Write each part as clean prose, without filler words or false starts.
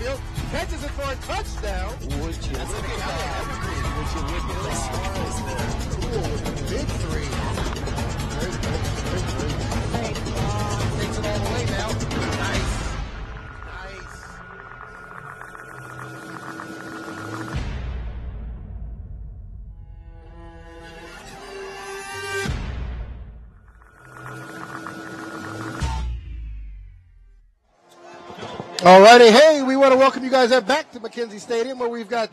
field. Catches it for a touchdown. Would you look at that? Would you look at as far as the Cool with the big three. Great. Takes it all the way now. Nice. All righty, hey, we want to welcome you guys back to McKenzie Stadium where we've got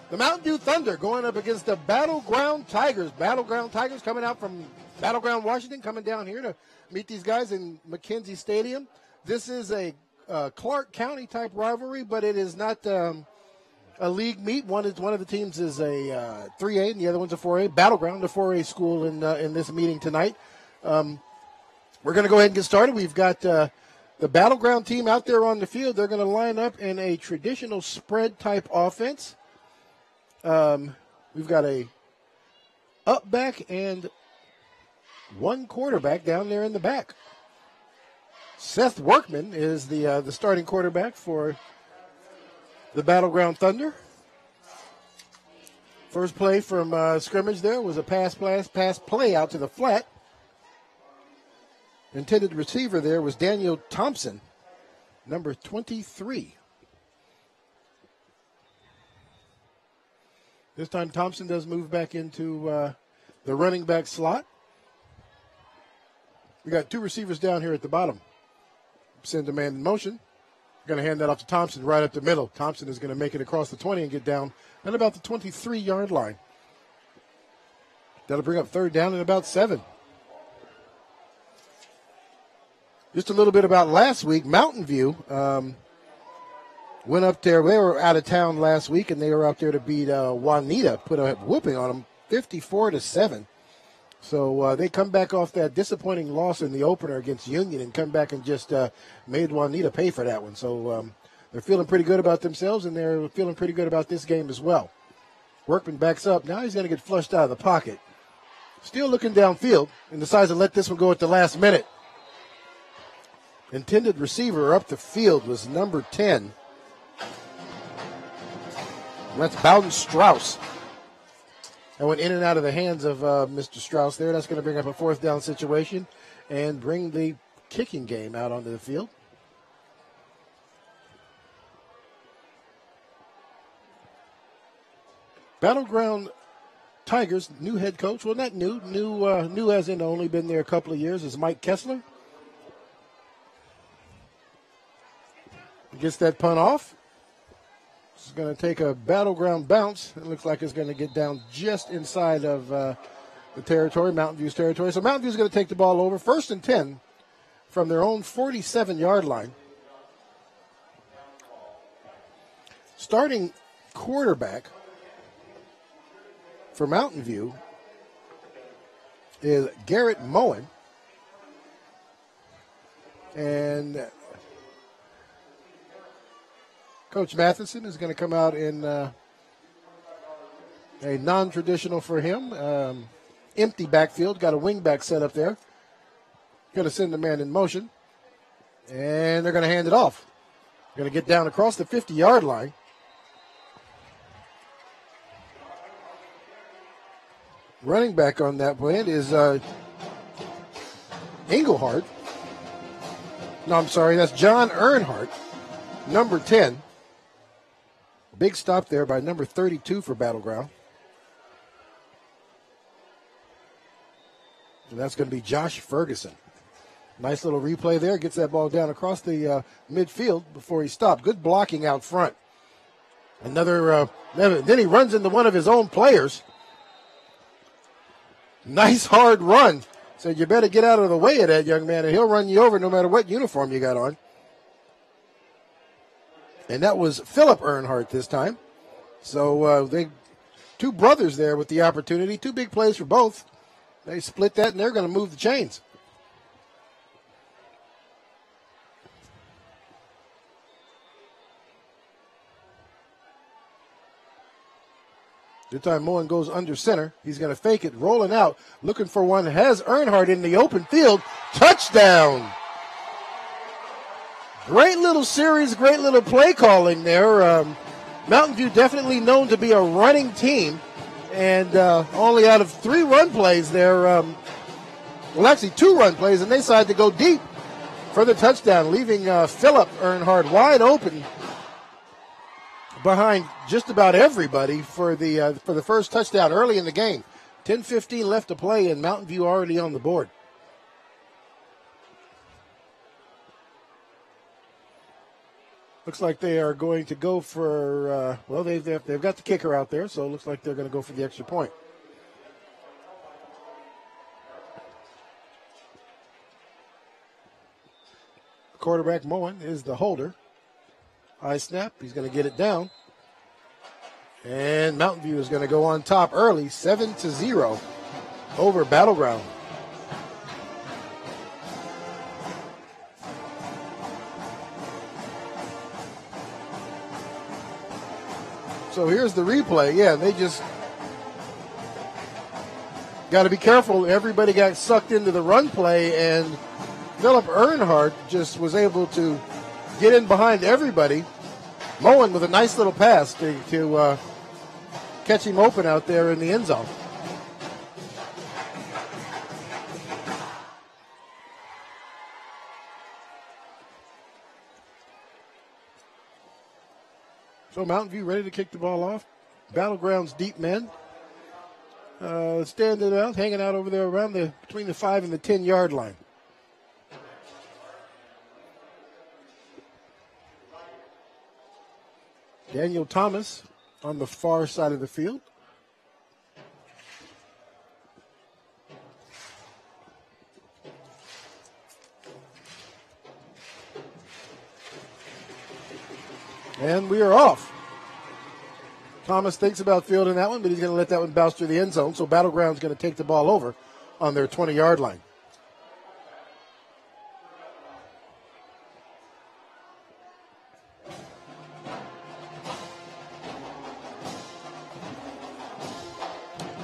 the Mountain Dew Thunder going up against the Battleground Tigers. Battleground Tigers coming out from Battleground, Washington, coming down here to meet these guys in McKenzie Stadium. This is a Clark County type rivalry, but it is not a league meet. One of the teams is a 3A and the other one's a 4A. Battleground, the 4A school in this meeting tonight. We're going to go ahead and get started. We've got the Battleground team out there on the field. They're going to line up in a traditional spread type offense. We've got a up back and one quarterback down there in the back. Seth Workman is the starting quarterback for the Battleground Thunder. First play from scrimmage there was a pass play out to the flat. Intended receiver there was Daniel Thompson, number 23. This time Thompson does move back into the running back slot. We got two receivers down here at the bottom. Send a man in motion. Going to hand that off to Thompson right up the middle. Thompson is going to make it across the 20 and get down at about the 23-yard line. That'll bring up third down and about 7. Just a little bit about last week. Mountain View went up there. They were out of town last week, and they were out there to beat Juanita, put a whooping on them, 54-7. So they come back off that disappointing loss in the opener against Union and come back and just made Juanita pay for that one. So they're feeling pretty good about themselves, and they're feeling pretty good about this game as well. Workman backs up. Now he's going to get flushed out of the pocket. Still looking downfield and decides to let this one go at the last minute. Intended receiver up the field was number 10. That's Bowden Strauss. That went in and out of the hands of Mr. Strauss there. That's going to bring up a fourth down situation and bring the kicking game out onto the field. Battleground Tigers, new head coach. Well, not new. New as in only been there a couple of years is Mike Kessler. Gets that punt off. It's going to take a Battleground bounce. It looks like it's going to get down just inside of the territory, Mountain View's territory. So Mountain View's going to take the ball over. 1st and 10 from their own 47-yard line. Starting quarterback for Mountain View is Garrett Moen. And Coach Matheson is going to come out in a non-traditional for him. Empty backfield. Got a wing back set up there. Going to send the man in motion. And they're going to hand it off. Going to get down across the 50-yard line. Running back on that play is Engelhardt. No, I'm sorry. That's John Earnhardt, number 10. Big stop there by number 32 for Battleground. And that's going to be Josh Ferguson. Nice little replay there. Gets that ball down across the midfield before he stopped. Good blocking out front. Another. Then he runs into one of his own players. Nice hard run. So you better get out of the way of that young man, and he'll run you over no matter what uniform you got on. And that was Philip Earnhardt this time. So two brothers there with the opportunity. Two big plays for both. They split that, and they're going to move the chains. This time Moen goes under center. He's going to fake it, rolling out, looking for one. Has Earnhardt in the open field. Touchdown! Great little series, great little play calling there. Mountain View definitely known to be a running team. And only out of 3 run plays there, well, actually 2 run plays, and they decided to go deep for the touchdown, leaving Philip Earnhardt wide open behind just about everybody for the first touchdown early in the game. 10:15 left to play, and Mountain View already on the board. Looks like they are going to go for, well, they've got the kicker out there, so it looks like they're going to go for the extra point. Quarterback Moen is the holder. High snap, he's going to get it down. And Mountain View is going to go on top early, 7-0 over Battleground. So here's the replay. Yeah, they just got to be careful. Everybody got sucked into the run play, and Philip Earnhardt just was able to get in behind everybody. Moen with a nice little pass to catch him open out there in the end zone. So Mountain View ready to kick the ball off. Battleground's deep men standing out, hanging out over there around between the 5 and the 10-yard line. Daniel Thomas on the far side of the field. And we are off. Thomas thinks about fielding that one, but he's going to let that one bounce through the end zone. So Battleground's going to take the ball over on their 20-yard line.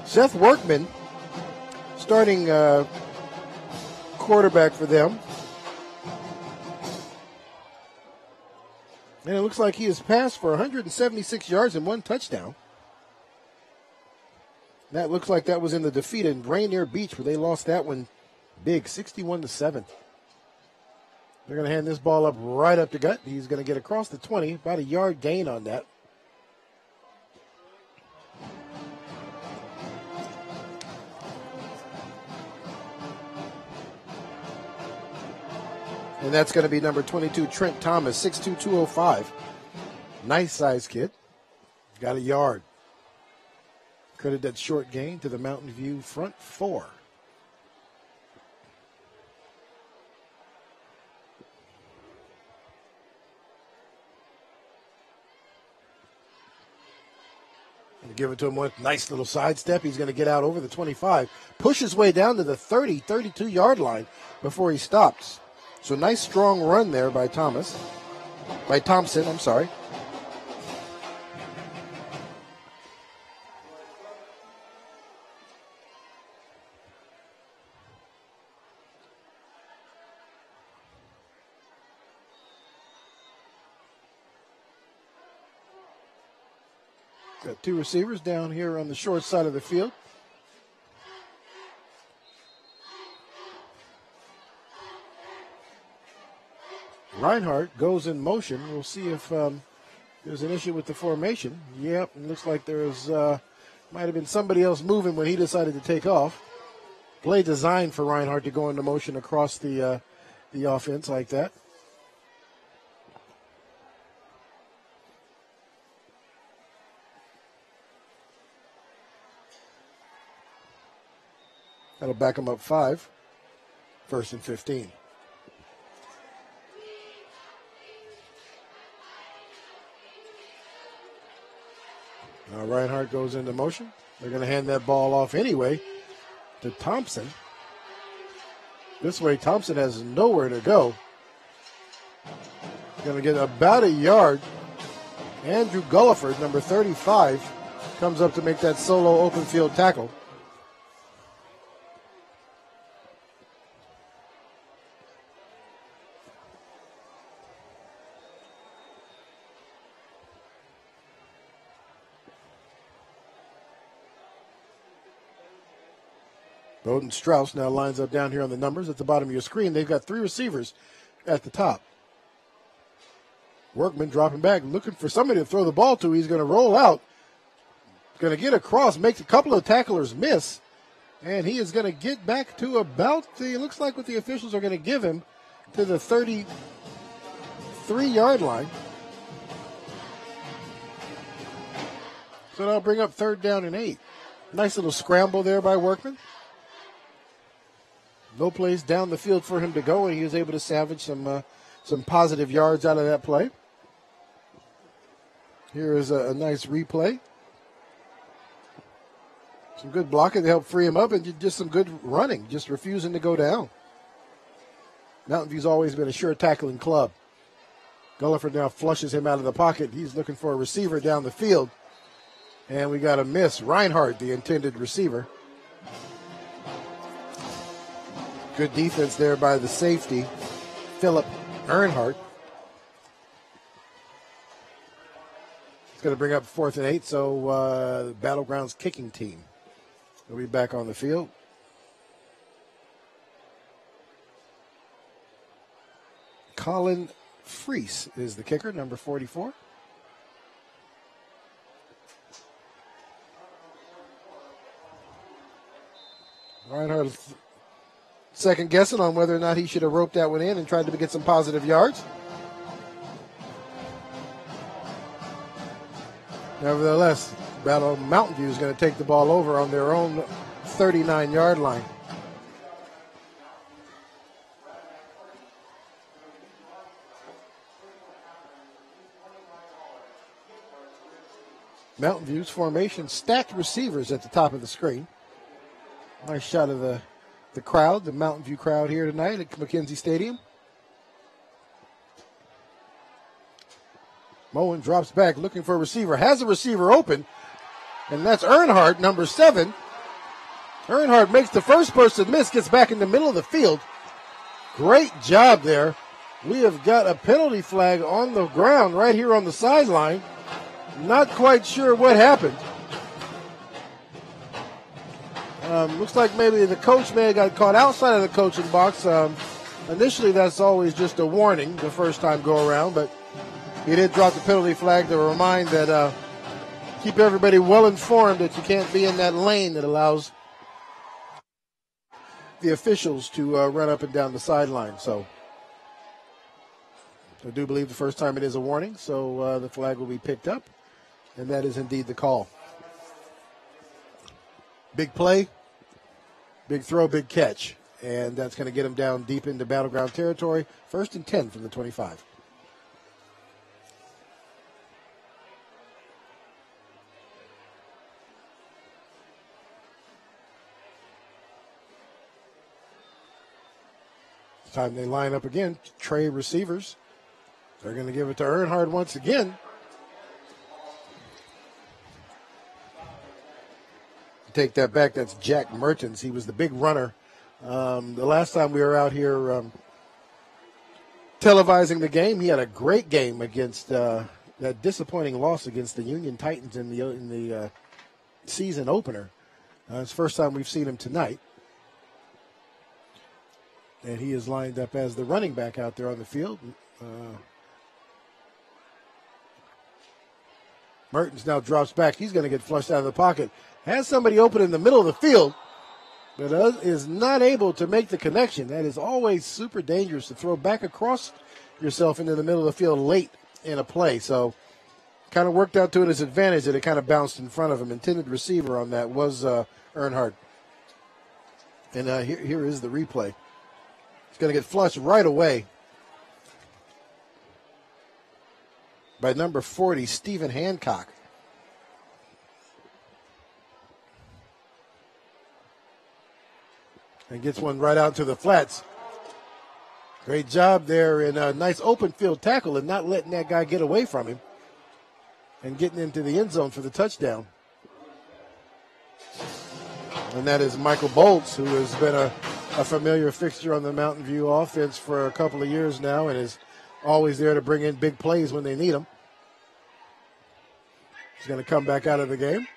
Seth Workman, starting quarterback for them. And it looks like he has passed for 176 yards and 1 touchdown. That looks like that was in the defeat in Rainier Beach, where they lost that one big, 61-7. They're going to hand this ball up right up the gut. He's going to get across the 20, about a yard gain on that. And that's going to be number 22, Trent Thomas, 6'2", 205. Nice size kid. Got a yard. Credit that short gain to the Mountain View front 4. And give it to him with a nice little sidestep. He's going to get out over the 25. Push his way down to the 30, 32-yard line before he stops. So nice strong run there by Thompson, I'm sorry. Got 2 receivers down here on the short side of the field. Reinhardt goes in motion. We'll see if there's an issue with the formation. Yep, it looks like there's might have been somebody else moving when he decided to take off. Play designed for Reinhardt to go into motion across the offense like that. That'll back him up 5. 1st and 15. Now Reinhardt goes into motion. They're going to hand that ball off anyway to Thompson. This way, Thompson has nowhere to go. Going to get about a yard. Andrew Gulliford, number 35, comes up to make that solo open field tackle. Bowden Strauss now lines up down here on the numbers at the bottom of your screen. They've got 3 receivers at the top. Workman dropping back, looking for somebody to throw the ball to. He's going to roll out, going to get across, makes a couple of tacklers miss, and he is going to get back to about it looks like what the officials are going to give him, to the 33-yard line. So that'll bring up 3rd down and 8. Nice little scramble there by Workman. No place down the field for him to go, and he was able to salvage some positive yards out of that play. Here is a nice replay. Some good blocking to help free him up, and just some good running, just refusing to go down. Mountain View's always been a sure tackling club. Gulliford now flushes him out of the pocket. He's looking for a receiver down the field. And we got a miss. Reinhardt, the intended receiver. Good defense there by the safety, Philip Earnhardt. It's going to bring up 4th and 8, so the Battleground's kicking team will be back on the field. Colin Freese is the kicker, number 44. Reinhardt second guessing on whether or not he should have roped that one in and tried to get some positive yards. Nevertheless, Mountain View is going to take the ball over on their own 39-yard line. Mountain View's formation, stacked receivers at the top of the screen. Nice shot of the crowd, the Mountain View crowd here tonight at McKenzie Stadium. Moen drops back looking for a receiver, has a receiver open, and that's Earnhardt, number 7. Earnhardt makes the first person miss, gets back in the middle of the field. Great job there. We have got a penalty flag on the ground right here on the sideline. Not quite sure what happened. Looks like maybe the coach may have got caught outside of the coaching box. Initially, that's always just a warning the first time go around, but he did drop the penalty flag to remind that keep everybody well informed that you can't be in that lane that allows the officials to run up and down the sideline. So I do believe the first time it is a warning, so the flag will be picked up, and that is indeed the call. Big play, big throw, big catch, and that's going to get him down deep into Battleground territory. 1st and 10 from the 25. Time they line up again, Trey receivers. They're going to give it to Earnhardt once again. Take that back, that's Jack Mertens. He was the big runner. The last time we were out here televising the game, he had a great game against that disappointing loss against the Union Titans in the season opener. It's the first time we've seen him tonight. And he is lined up as the running back out there on the field. Mertens now drops back. He's going to get flushed out of the pocket. Has somebody open in the middle of the field, but is not able to make the connection. That is always super dangerous to throw back across yourself into the middle of the field late in a play. So kind of worked out to his advantage that it kind of bounced in front of him. Intended receiver on that was Earnhardt. And here is the replay. He's going to get flushed right away by number 40, Stephen Hancock. And gets one right out to the flats. Great job there, and a nice open field tackle and not letting that guy get away from him and getting into the end zone for the touchdown. And that is Michael Bolts, who has been a familiar fixture on the Mountain View offense for a couple of years now and is always there to bring in big plays when they need them. He's going to come back out of the game.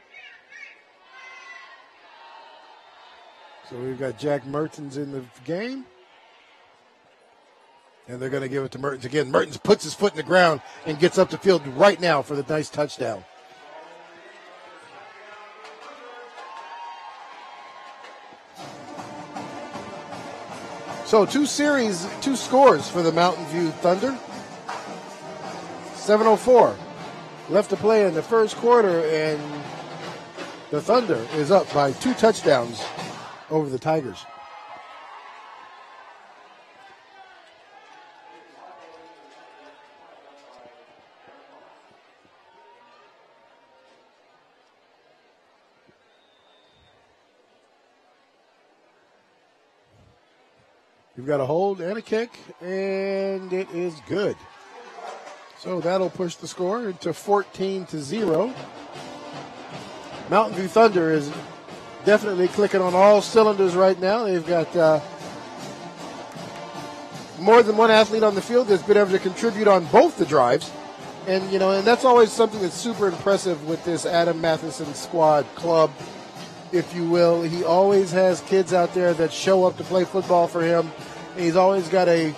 So we've got Jack Mertens in the game. And they're going to give it to Mertens again. Mertens puts his foot in the ground and gets up the field right now for the nice touchdown. So two scores for the Mountain View Thunder. 7:04 left to play in the first quarter, and the Thunder is up by 2 touchdowns over the Tigers. You've got a hold and a kick, and it is good. So that'll push the score into 14-0. Mountain View Thunder is definitely clicking on all cylinders right now. They've got more than one athlete on the field that's been able to contribute on both the drives. And, and that's always something that's super impressive with this Adam Matheson squad club, if you will. He always has kids out there that show up to play football for him. And he's always got a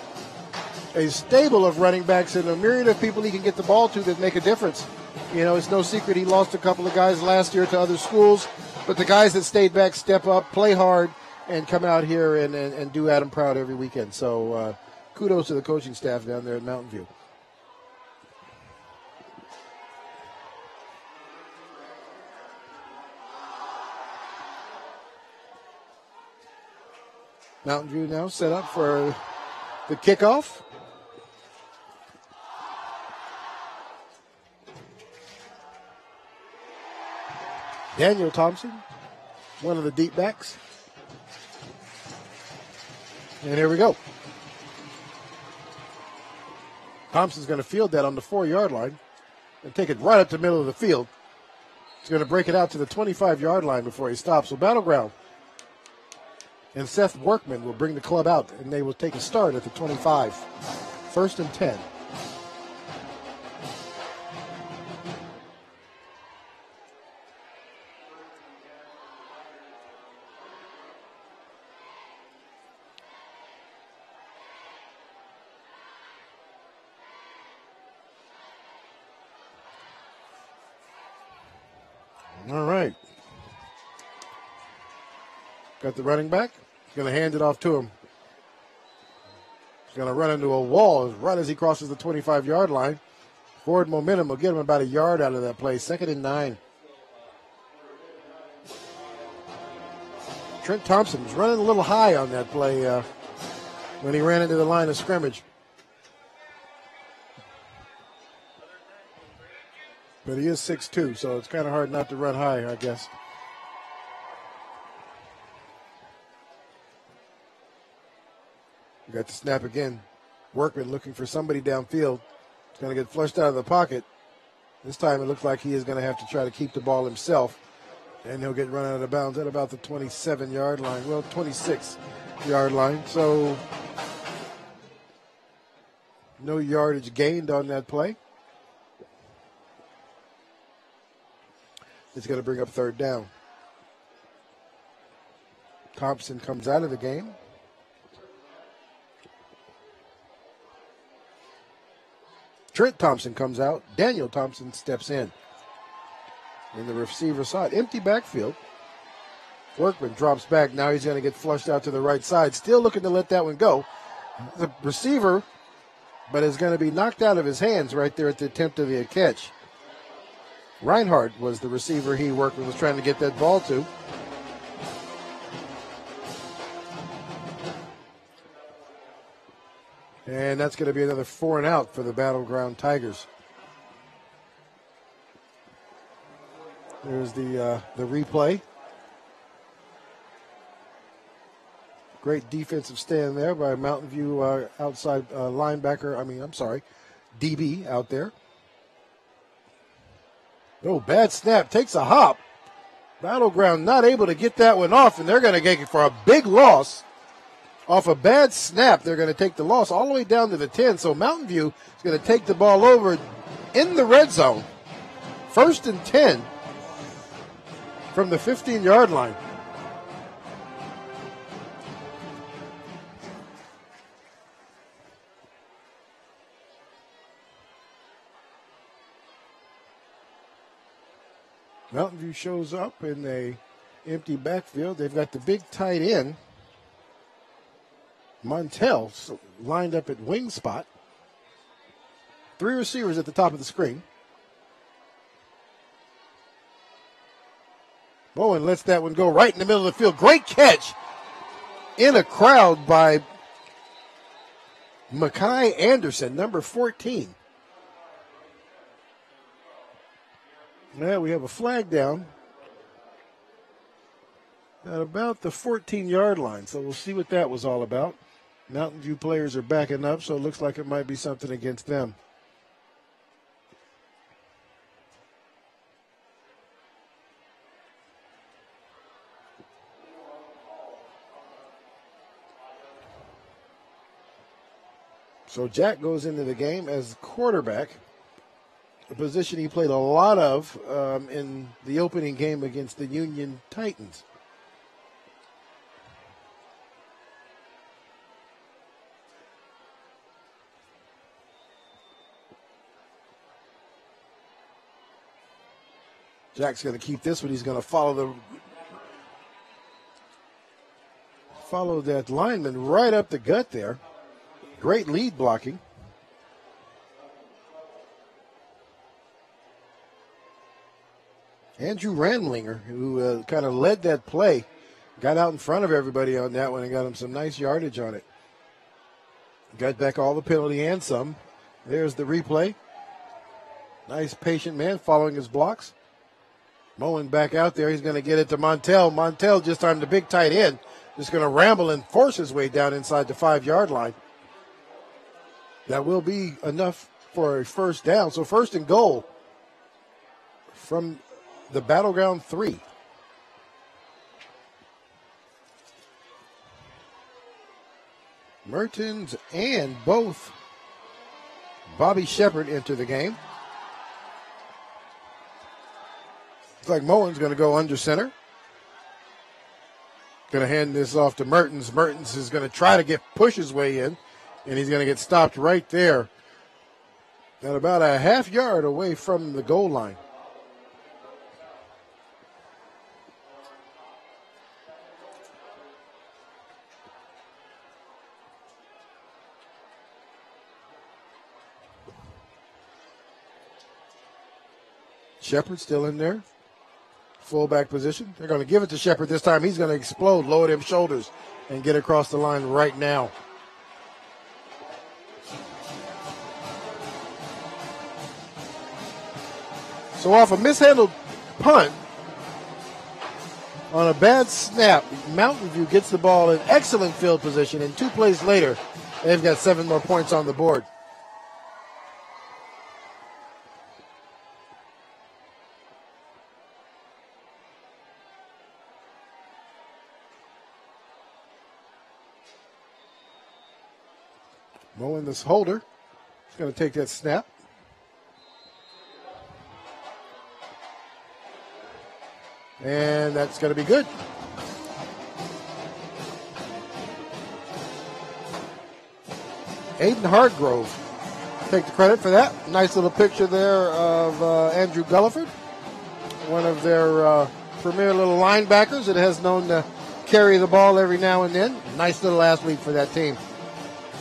stable of running backs and a myriad of people he can get the ball to that make a difference. It's no secret he lost a couple of guys last year to other schools, but the guys that stayed back step up, play hard, and come out here and do Adam proud every weekend. So kudos to the coaching staff down there at Mountain View. Mountain View now set up for the kickoff. Daniel Thompson, one of the deep backs. And here we go. Thompson's going to field that on the 4-yard line and take it right up the middle of the field. He's going to break it out to the 25-yard line before he stops. So Battleground and Seth Workman will bring the club out, and they will take a start at the 25. 1st and 10. All right. Got the running back. He's going to hand it off to him. He's going to run into a wall right as he crosses the 25-yard line. Forward momentum will get him about a yard out of that play. 2nd and 9. Trent Thompson was running a little high on that play when he ran into the line of scrimmage. But he is 6'2", so it's kind of hard not to run high, I guess. We got the snap again. Workman looking for somebody downfield. He's going to get flushed out of the pocket. This time it looks like he is going to have to try to keep the ball himself. And he'll get run out of bounds at about the 27-yard line. Well, 26-yard line. So no yardage gained on that play. It's going to bring up 3rd down. Thompson comes out of the game. Trent Thompson comes out. Daniel Thompson steps in the receiver side. Empty backfield. Workman drops back. Now he's going to get flushed out to the right side. Still looking to let that one go. The receiver, but is going to be knocked out of his hands right there at the attempt of the catch. Reinhardt was the receiver Workman was trying to get that ball to. And that's going to be another 4 and out for the Battleground Tigers. There's the replay. Great defensive stand there by Mountain View outside DB out there. Oh, bad snap. Takes a hop. Battleground not able to get that one off, and they're going to get it for a big loss. Off a bad snap, they're going to take the loss all the way down to the 10. So Mountain View is going to take the ball over in the red zone. 1st and 10 from the 15-yard line. Mountain View shows up in a empty backfield. They've got the big tight end, Montel, lined up at wing spot. 3 receivers at the top of the screen. Bowen lets that one go right in the middle of the field. Great catch in a crowd by Makai Anderson, number 14. Now we have a flag down at about the 14-yard line, so we'll see what that was all about. Mountain View players are backing up, so it looks like it might be something against them. So Jack goes into the game as quarterback, a position he played a lot of in the opening game against the Union Titans. Jack's going to keep this one. He's going to follow that lineman right up the gut there. Great lead blocking. Andrew Randlinger, who kind of led that play, got out in front of everybody on that one and got him some nice yardage on it. Got back all the penalty and some. There's the replay. Nice patient man following his blocks. Moen back out there. He's going to get it to Montel. Montel just on the big tight end. Just going to ramble and force his way down inside the 5-yard line. That will be enough for a first down. So 1st and goal from the Battleground 3. Mertens and both Bobby Shepard enter the game. Looks like Moen's going to go under center. Going to hand this off to Mertens. Mertens is going to try to push his way in. And he's going to get stopped right there at about a half-yard away from the goal line. Shepard still in there. Fullback position. They're going to give it to Shepard this time. He's going to explode, lower them shoulders, and get across the line right now. So off a mishandled punt on a bad snap, Mountain View gets the ball in excellent field position, and 2 plays later, they've got 7 more points on the board. Moen, this holder, is going to take that snap. And that's going to be good. Aiden Hargrove, take the credit for that. Nice little picture there of Andrew Gulliford, one of their premier little linebackers that has known to carry the ball every now and then. Nice little athlete for that team.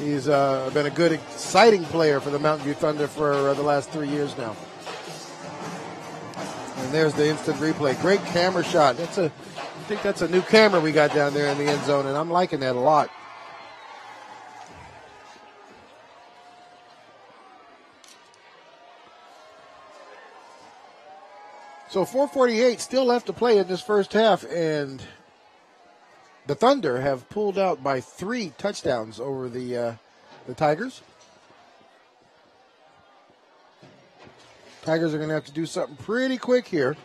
He's been a good, exciting player for the Mountain View Thunder for the last 3 years now. And there's the instant replay. Great camera shot. I think that's a new camera we got down there in the end zone, and I'm liking that a lot. So 4:48 still left to play in this first half, and the Thunder have pulled out by 3 touchdowns over the Tigers. Tigers are going to have to do something pretty quick here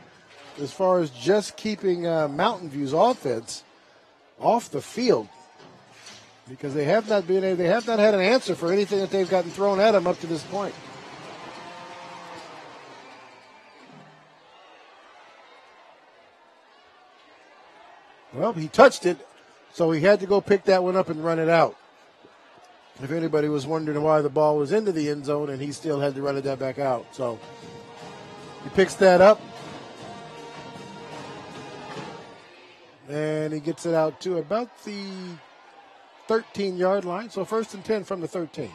as far as just keeping Mountain View's offense off the field, because they have not had an answer for anything that they've gotten thrown at them up to this point. Well, he touched it, so he had to go pick that one up and run it out. If anybody was wondering why the ball was into the end zone and he still had to run it back out. So he picks that up. And he gets it out to about the 13-yard line. So 1st and 10 from the 13.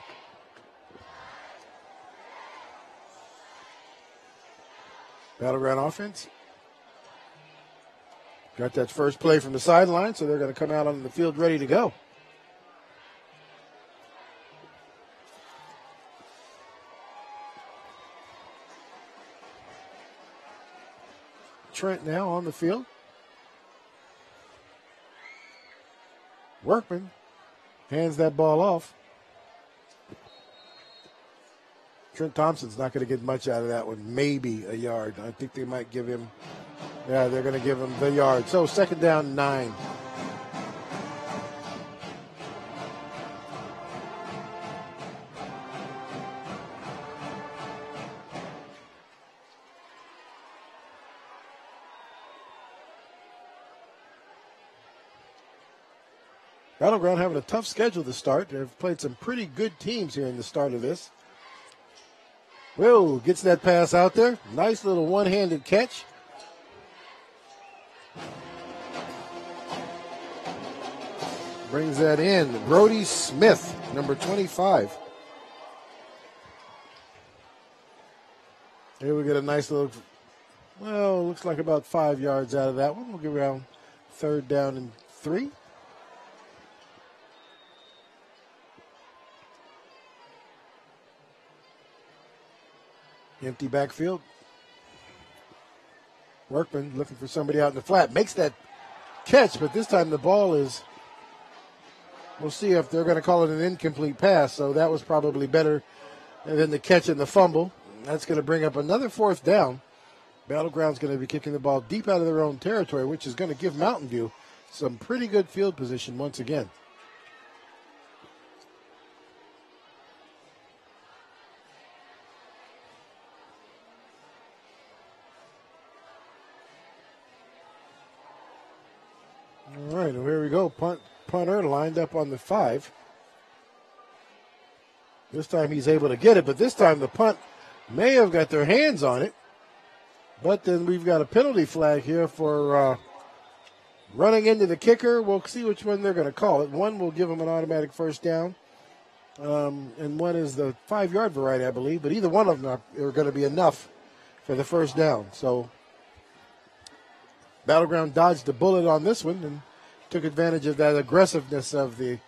Battleground offense. Got that first play from the sideline, so they're going to come out on the field ready to go. Trent now on the field. Workman hands that ball off. Trent Thompson's not going to get much out of that one. Maybe a yard. I think they might give him, they're going to give him the yard. So 2nd down, 9. Battleground having a tough schedule to start. They've played some pretty good teams here in the start of this. Whoa, gets that pass out there. Nice little one-handed catch. Brings that in. Brody Smith, number 25. Here we get a nice little, well, looks like about 5 yards out of that one. We'll get around 3rd down and 3. Empty backfield. Workman looking for somebody out in the flat. Makes that catch, but this time the ball is, we'll see if they're going to call it an incomplete pass. So that was probably better than the catch and the fumble. That's going to bring up another 4th down. Battleground's going to be kicking the ball deep out of their own territory, which is going to give Mountain View some pretty good field position once again. All right, well, here we go. Punter lined up on the 5. This time he's able to get it, but this time the punt may have got their hands on it. But then we've got a penalty flag here for running into the kicker. We'll see which one they're going to call it. One will give them an automatic 1st down, and one is the 5-yard variety, I believe. But either one of them are going to be enough for the 1st down. So Battleground dodged a bullet on this one and took advantage of that aggressiveness of the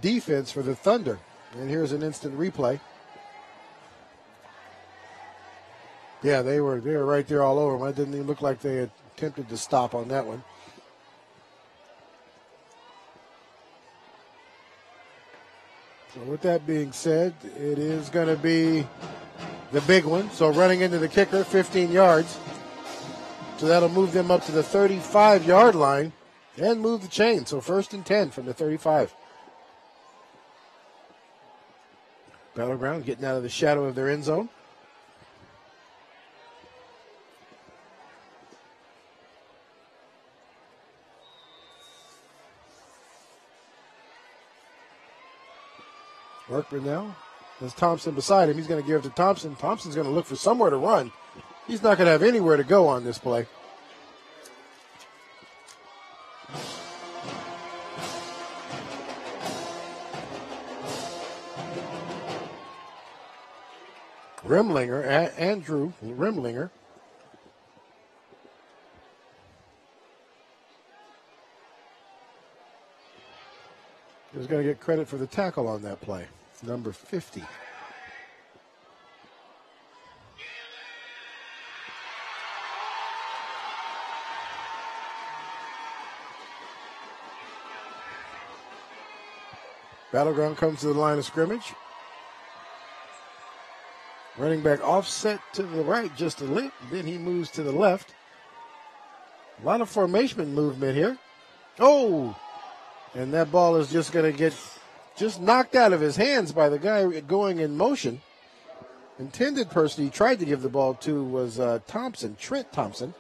defense for the Thunder. And here's an instant replay. Yeah, they were right there all over them. It didn't even look like they attempted to stop on that one. So with that being said, it is going to be the big one. So running into the kicker, 15 yards. So that'll move them up to the 35-yard line and move the chain. So 1st and 10 from the 35. Battleground getting out of the shadow of their end zone. Workman now. There's Thompson beside him. He's going to give it to Thompson. Thompson's going to look for somewhere to run. He's not going to have anywhere to go on this play. Andrew Rimlinger. Is going to get credit for the tackle on that play. Number 50. Battleground comes to the line of scrimmage. Running back offset to the right just a little. Then he moves to the left. A lot of formation movement here. Oh! And that ball is just going to get just knocked out of his hands by the guy going in motion. Intended person he tried to give the ball to was Thompson, Trent Thompson.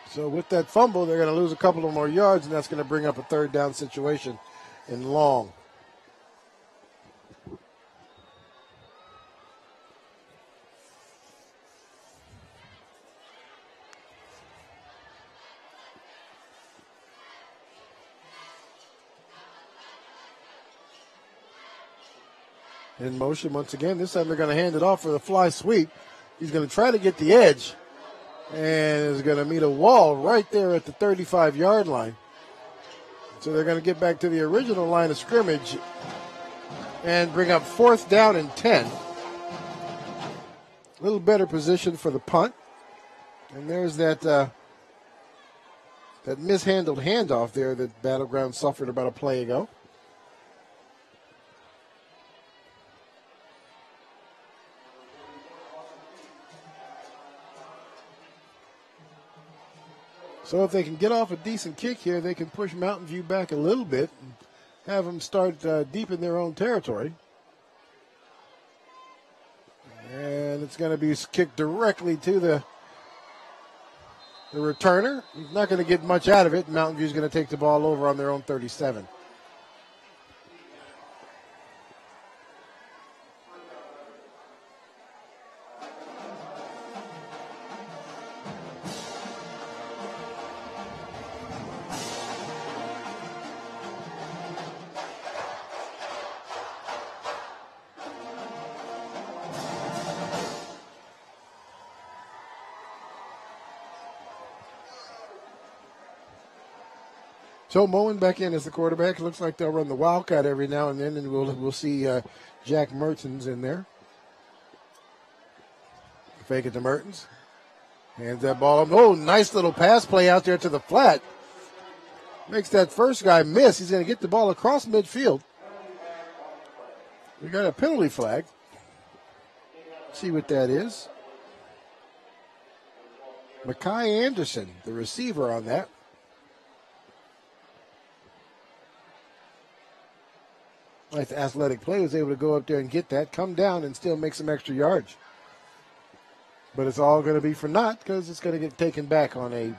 So with that fumble, they're going to lose a couple of more yards, and that's going to bring up a 3rd down situation in long. in motion once again. This time they're going to hand it off for the fly sweep. He's going to try to get the edge and is going to meet a wall right there at the 35-yard line. So they're going to get back to the original line of scrimmage and bring up 4th down and 10. A little better position for the punt. And there's that mishandled handoff there that Battleground suffered about a play ago. So if they can get off a decent kick here, they can push Mountain View back a little bit and have them start deep in their own territory. And it's going to be kicked directly to the returner. He's not going to get much out of it. Mountain View's going to take the ball over on their own 37. So Moen back in as the quarterback. Looks like they'll run the Wildcat every now and then, and we'll see Jack Mertens in there. Fake it to Mertens. Hands that ball up. Oh, nice little pass play out there to the flat. Makes that first guy miss. He's going to get the ball across midfield. We got a penalty flag. See what that is. Makai Anderson, the receiver on that. Nice athletic play, was able to go up there and get that, come down, and still make some extra yards. But it's all going to be for naught because it's going to get taken back on a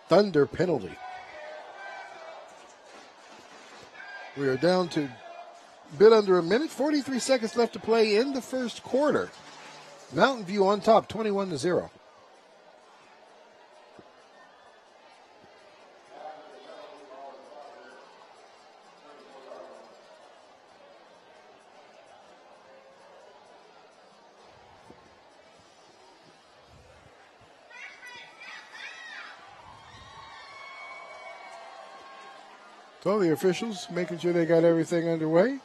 Thunder penalty. We are down to a bit under a minute, 43 seconds left to play in the first quarter. Mountain View on top, 21-0. So the officials making sure they got everything underway.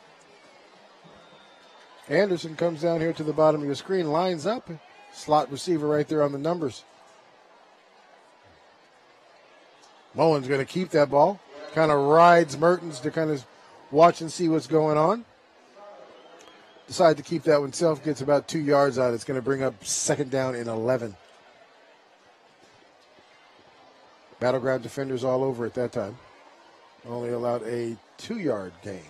Anderson comes down here to the bottom of your screen, lines up, slot receiver right there on the numbers. Moen's going to keep that ball, kind of rides Mertens to kind of watch and see what's going on. Decide to keep that one himself, gets about 2 yards out. It's going to bring up 2nd down and 11. Battleground defenders all over at that time. Only allowed a 2-yard gain.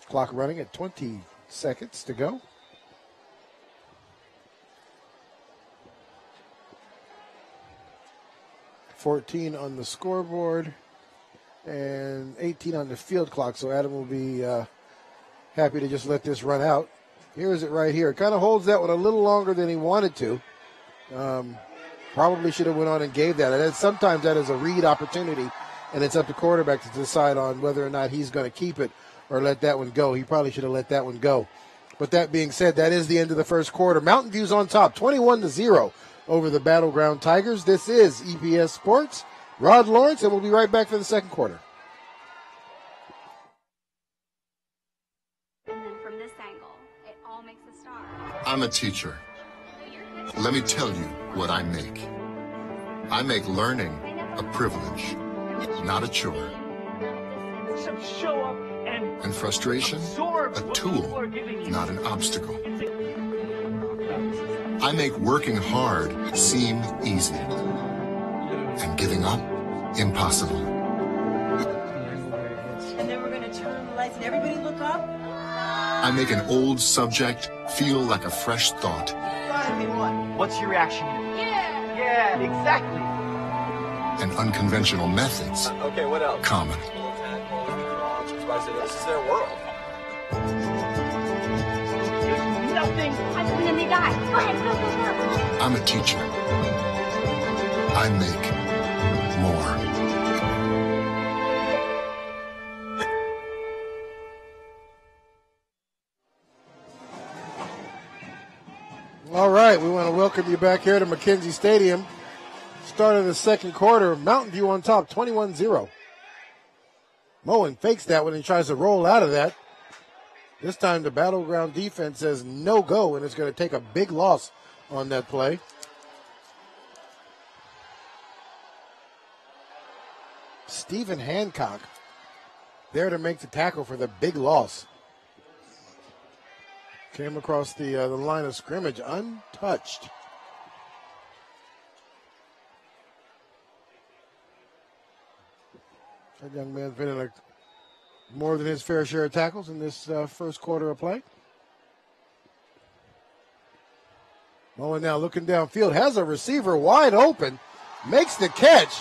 Clock running at 20 seconds to go. 14 on the scoreboard and 18 on the field clock. So Adam will be happy to just let this run out. Here is it right here. It kind of holds that one a little longer than he wanted to. Probably should have went on and gave that. And sometimes that is a read opportunity. And it's up to quarterback to decide on whether or not he's going to keep it or let that one go. He probably should have let that one go. But that being said, that is the end of the first quarter. Mountain View's on top, 21-0 over the Battleground Tigers. This is EPS Sports. Rod Lawrence, and we'll be right back for the second quarter. And then from this angle, it all makes a star. I'm a teacher. Let me tell you what I make. I make learning a privilege, not a chore. Show up And frustration, a tool, not an obstacle. I make working hard seem easy and giving up impossible. And then we're going to turn the lights and everybody look up. I make an old subject feel like a fresh thought. 5v1. What's your reaction? Yeah. Yeah, exactly. And unconventional methods Okay, what else? common. This is their world. There's nothing. I'm the enemy guy. Go ahead, go, go, go. I'm a teacher. I make more. welcome you back here to McKenzie Stadium. Start of the second quarter, Mountain View on top, 21-0. Moen fakes that when he tries to roll out of that. This time the Battleground defense says no go, and it's going to take a big loss on that play. Stephen Hancock there to make the tackle for the big loss. Came across the line of scrimmage untouched. That young man's been in more than his fair share of tackles in this first quarter of play. Moen now looking downfield, has a receiver wide open, makes the catch,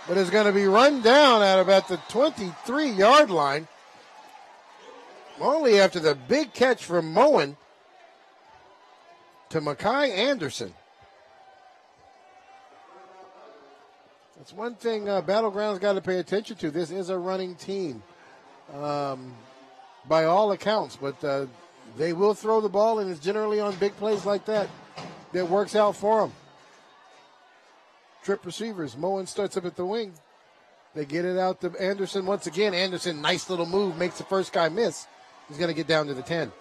but is going to be run down at about the 23-yard line. Only after the big catch from Moen to Makai Anderson. That's one thing Battleground's got to pay attention to. This is a running team by all accounts, but they will throw the ball, and it's generally on big plays like that that works out for them. Trip receivers. Moen starts up at the wing. They get it out to Anderson once again. Anderson, nice little move, makes the first guy miss. He's going to get down to the 10.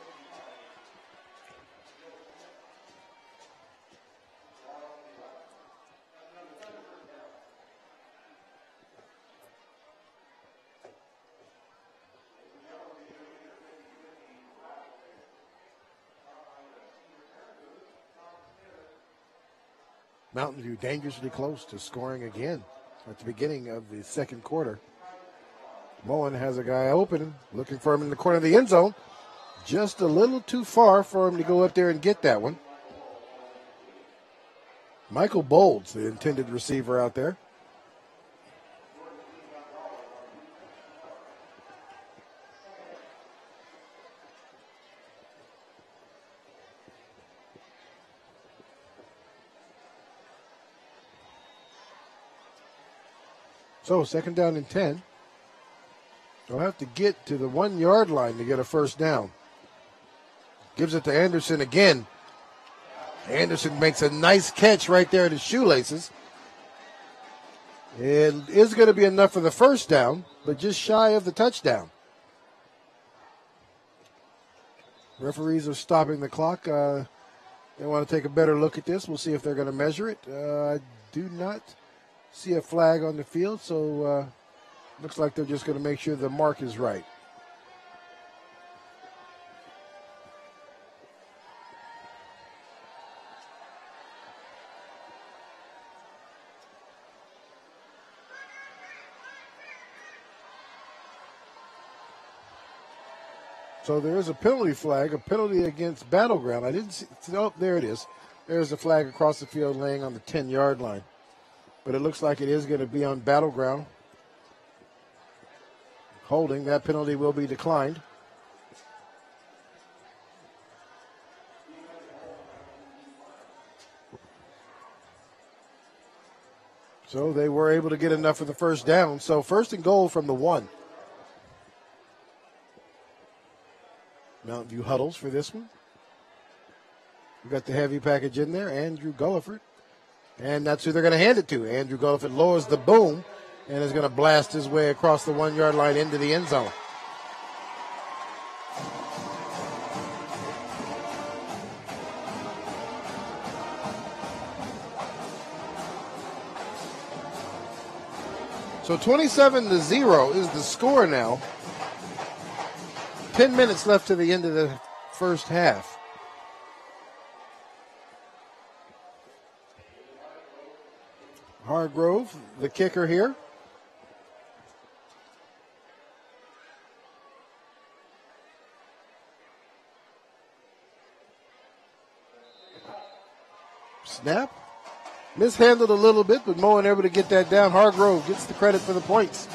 Mountain View dangerously close to scoring again at the beginning of the second quarter. Moen has a guy open, looking for him in the corner of the end zone. Just a little too far for him to go up there and get that one. Michael Bolds, the intended receiver out there. So, second down and 10. They'll have to get to the 1 yard line to get a first down. Gives it to Anderson again. Anderson makes a nice catch right there at his shoelaces. It is going to be enough for the first down, but just shy of the touchdown. Referees are stopping the clock. They want to take a better look at this. We'll see if they're going to measure it. I do not see a flag on the field, so looks like they're just going to make sure the mark is right. So there is a penalty flag, a penalty against Battleground. I didn't see, oh, there it is. There's a flag across the field laying on the 10-yard line. But it looks like it is going to be on Battleground. Holding, that penalty will be declined. So they were able to get enough for the first down. So first and goal from the 1. Mountain View huddles for this one. We got the heavy package in there, Andrew Gulliford. And that's who they're going to hand it to. Andrew Gulliford lowers the boom and is going to blast his way across the 1 yard line into the end zone. So 27-0 is the score now. 10 minutes left to the end of the first half. Hargrove, the kicker here. Snap. Mishandled a little bit, but Moen able to get that down. Hargrove gets the credit for the points.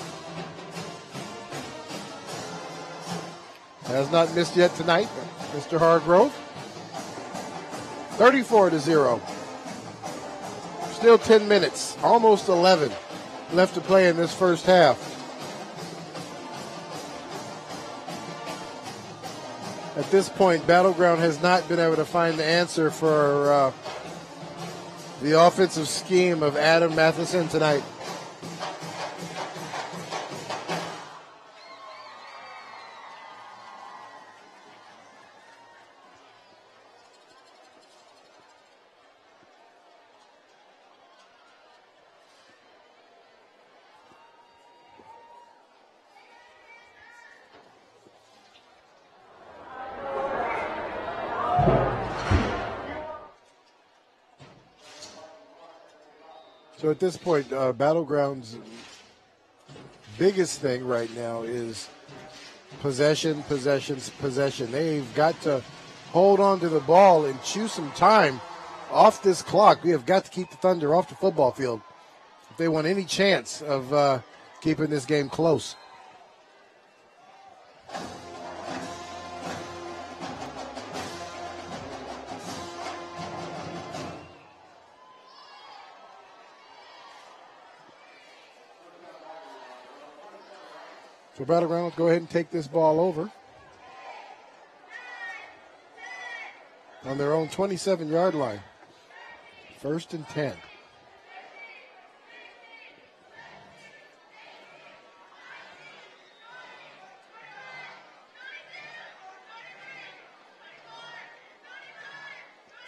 Has not missed yet tonight, Mr. Hargrove. 34-0. Still 10 minutes, almost 11 left to play in this first half. At this point, Battleground has not been able to find the answer for the offensive scheme of Adam Matheson tonight. So at this point, Battleground's biggest thing right now is possession, possessions, possession. They've got to hold on to the ball and chew some time off this clock. We have got to keep the Thunder off the football field if they want any chance of keeping this game close. So Battleground, let's go ahead and take this ball over. On their own 27-yard line. 1st and 10.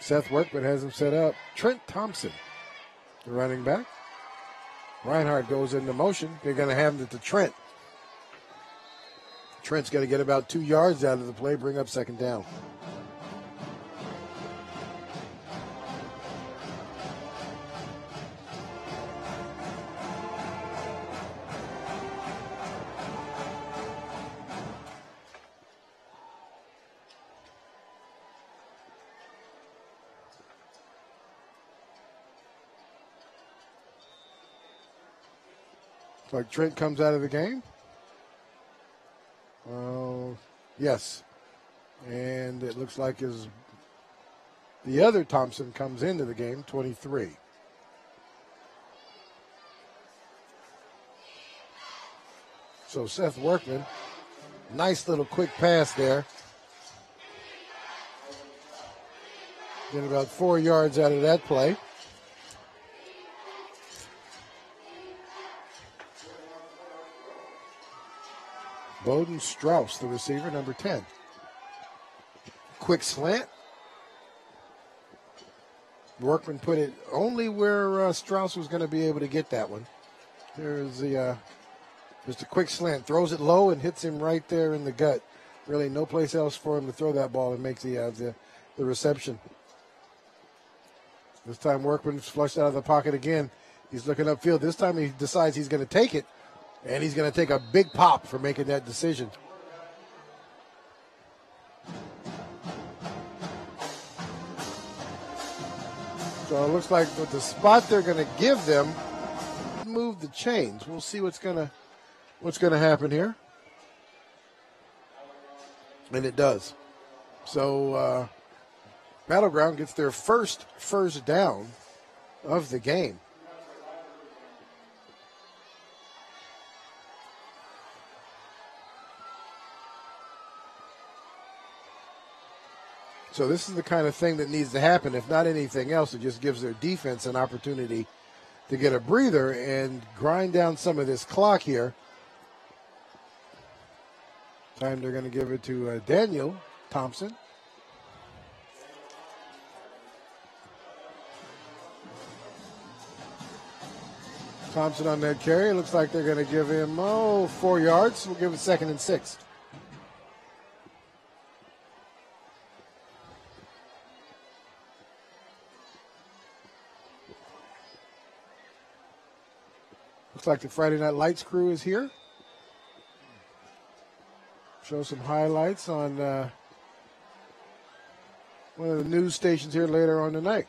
Seth Workman has him set up. Trent Thompson, the running back. Reinhardt goes into motion. They're going to have him to Trent. Trent's got to get about 2 yards out of the play, bring up 2nd down. Looks like Trent comes out of the game. Yes. And it looks like the other Thompson comes into the game, 23. So Seth Workman, nice little quick pass there. Get about 4 yards out of that play. Bowden Strauss, the receiver, number 10. Quick slant. Workman put it only where Strauss was going to be able to get that one. There's just a quick slant. Throws it low and hits him right there in the gut. Really no place else for him to throw that ball and make the reception. This time Workman's flushed out of the pocket again. He's looking upfield. This time he decides he's going to take it. And he's going to take a big pop for making that decision. So it looks like with the spot they're going to give them, move the chains. We'll see what's going to happen here. And it does. So Battleground gets their first down of the game. So this is the kind of thing that needs to happen. If not anything else, it just gives their defense an opportunity to get a breather and grind down some of this clock here. Time they're going to give it to Daniel Thompson. Thompson on that carry. It looks like they're going to give him, 4 yards. We'll give it 2nd and 6. Looks like the Friday Night Lights crew is here. Show some highlights on one of the news stations here later on tonight.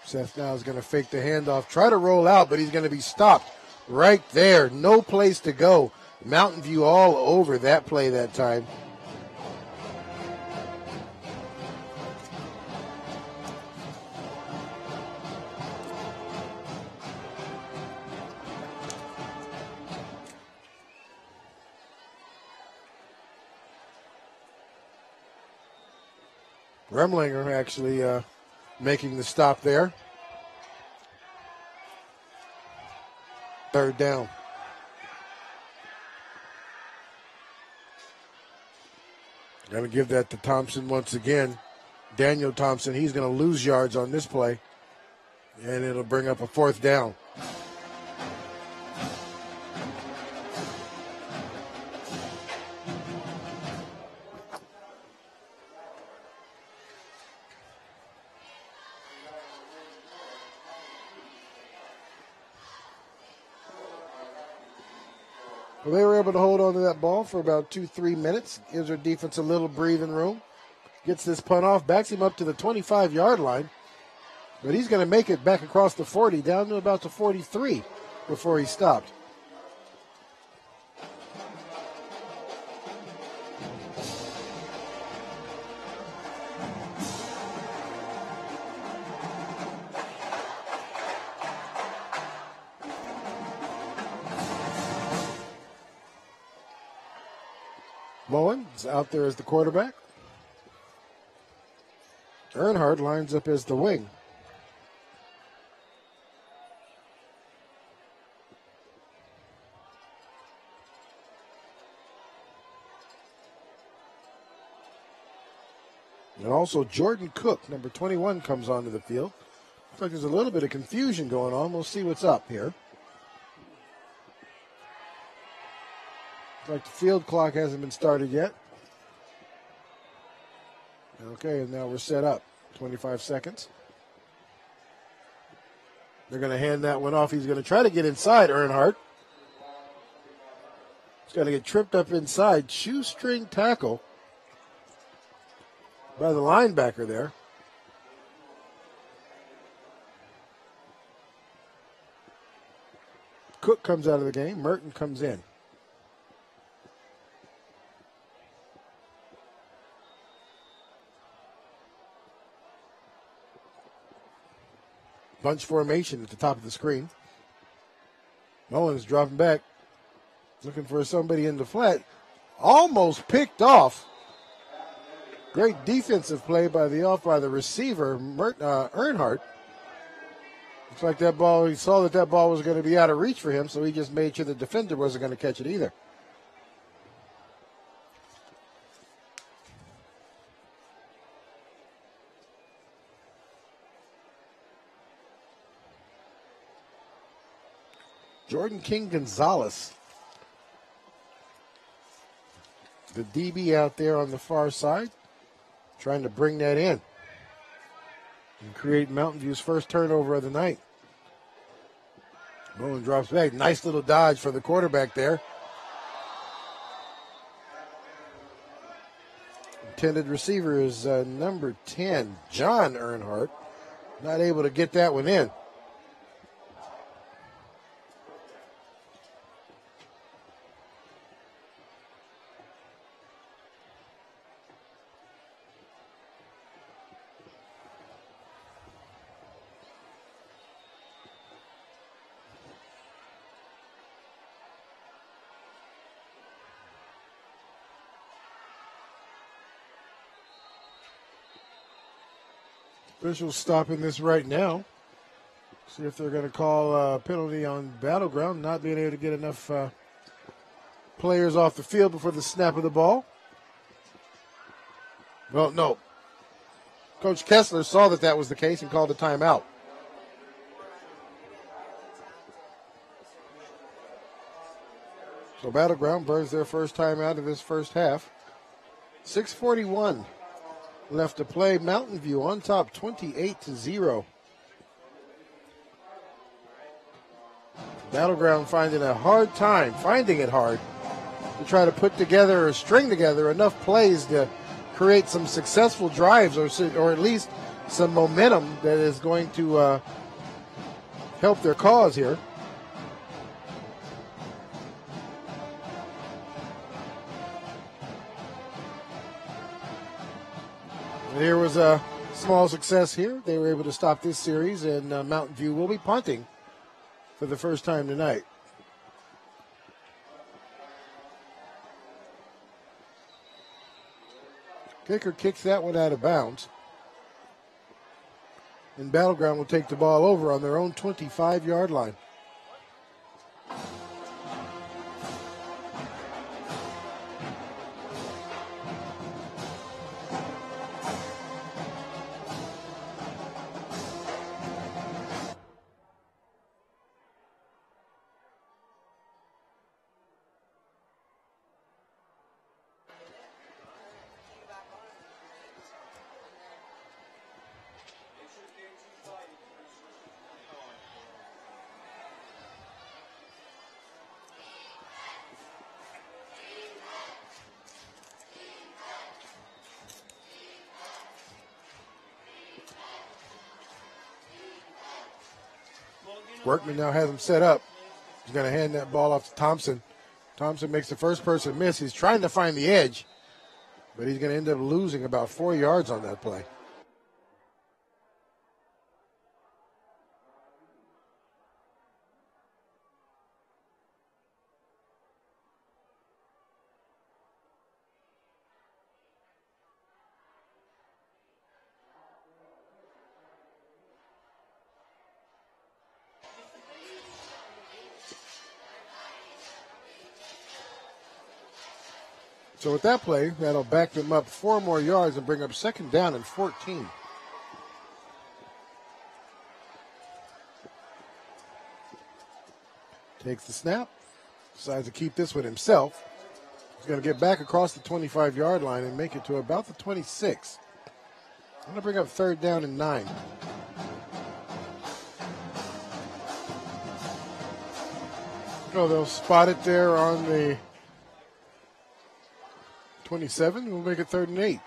Seth now is going to fake the handoff, try to roll out, but he's going to be stopped right there. No place to go. Mountain View all over that play that time. Remlinger actually making the stop there. Third down. Going to give that to Thompson once again. Daniel Thompson, he's going to lose yards on this play, and it'll bring up a fourth down. Well, they were able to hold on to that ball for about 2-3 minutes. Gives their defense a little breathing room. Gets this punt off, backs him up to the 25-yard line. But he's going to make it back across the 40, down to about the 43 before he stopped. Bowen is out there as the quarterback. Earnhardt lines up as the wing. And also Jordan Cook, number 21, comes onto the field. Looks like there's a little bit of confusion going on. We'll see what's up here. Looks like the field clock hasn't been started yet. Okay, and now we're set up. 25 seconds. They're going to hand that one off. He's going to try to get inside, Earnhardt. He's going to get tripped up inside. Shoestring tackle by the linebacker there. Cook comes out of the game. Merton comes in. Bunch formation at the top of the screen. Mullins dropping back. Looking for somebody in the flat. Almost picked off. Great defensive play by the receiver, Earnhardt. Looks like that ball, he saw that ball was going to be out of reach for him, so he just made sure the defender wasn't going to catch it either. Jordan King Gonzalez, the DB out there on the far side, trying to bring that in and create Mountain View's first turnover of the night. Bowen drops back. Nice little dodge for the quarterback there. Intended receiver is number 10, John Earnhardt. Not able to get that one in. Officials stopping this right now. See if they're going to call a penalty on Battleground, not being able to get enough players off the field before the snap of the ball. Well, no. Coach Kessler saw that was the case and called a timeout. So Battleground burns their first timeout of this first half. 6:41 left to play. Mountain View on top 28-0. Battleground finding it hard to try to put together or string together enough plays to create some successful drives or at least some momentum that is going to help their cause here. There was a small success here. They were able to stop this series, and Mountain View will be punting for the first time tonight. Kicker kicks that one out of bounds. and Battleground will take the ball over on their own 25-yard line. Workman now has him set up. He's going to hand that ball off to Thompson. Thompson makes the first person miss. He's trying to find the edge, but he's going to end up losing about 4 yards on that play. So with that play, that'll back them up 4 more yards and bring up 2nd down and 14. Takes the snap, decides to keep this with himself. He's going to get back across the 25-yard line and make it to about the 26. I'm going to bring up 3rd down and 9. Oh, they'll spot it there on the 27. We'll make it 3rd and 8.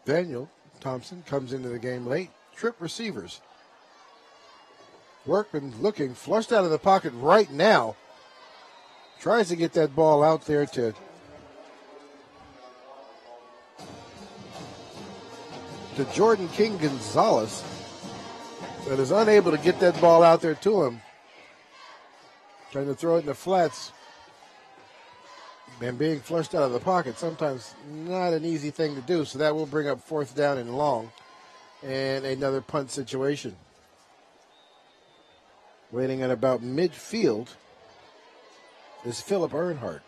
Daniel Thompson comes into the game late. Trip receivers. Workman looking, flushed out of the pocket right now. Tries to get that ball out there to Jordan King Gonzalez, but is unable to get that ball out there to him. Trying to throw it in the flats and being flushed out of the pocket, sometimes not an easy thing to do, so that will bring up 4th down and long and another punt situation. Waiting at about midfield is Philip Earnhardt.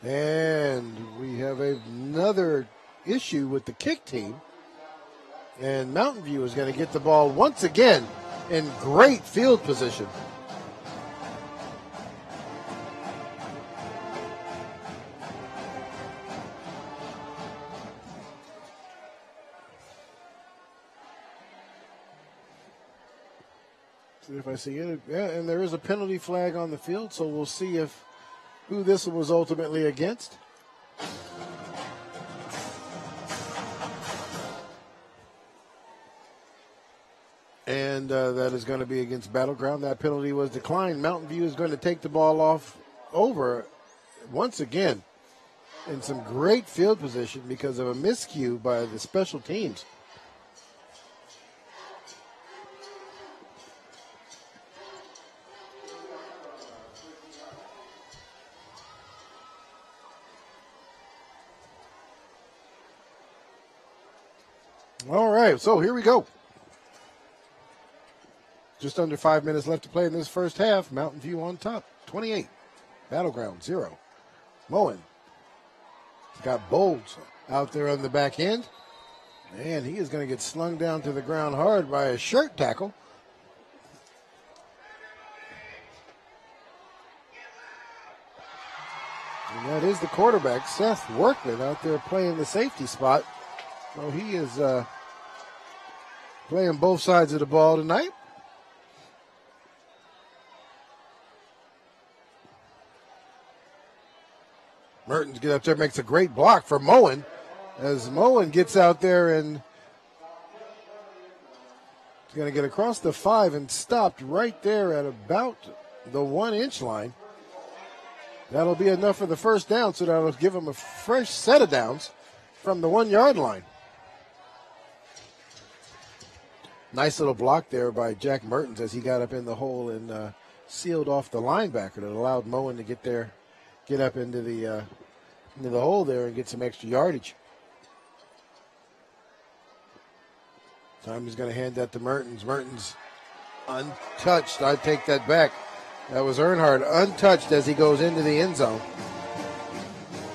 And we have another issue with the kick team, and Mountain View is going to get the ball once again in great field position. See if I see it. Yeah, and there is a penalty flag on the field, so we'll see who this was ultimately against. And that is going to be against Battleground. That penalty was declined. Mountain View is going to take the ball off over once again in some great field position because of a miscue by the special teams. All right, so here we go. Just under 5 minutes left to play in this first half. Mountain View on top, 28. Battleground, 0. Moen got Bolds out there on the back end. And he is going to get slung down to the ground hard by a shirt tackle. And that is the quarterback, Seth Workman, out there playing the safety spot. So he is playing both sides of the ball tonight. Mertens gets up there, makes a great block for Moen. As Moen gets out there and he's going to get across the 5 and stopped right there at about the 1-inch line. That'll be enough for the first down, so that'll give him a fresh set of downs from the 1-yard line. Nice little block there by Jack Mertens as he got up in the hole and sealed off the linebacker that allowed Moen to get up into the hole there and get some extra yardage. Time he's going to hand that to Mertens. Mertens untouched. I take that back. That was Earnhardt untouched as he goes into the end zone.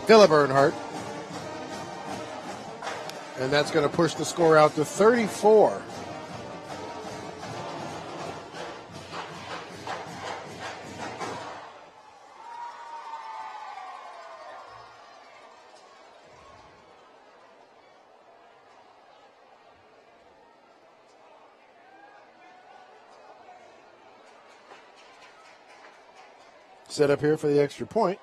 Philip Earnhardt. And that's going to push the score out to 34. Set up here for the extra point.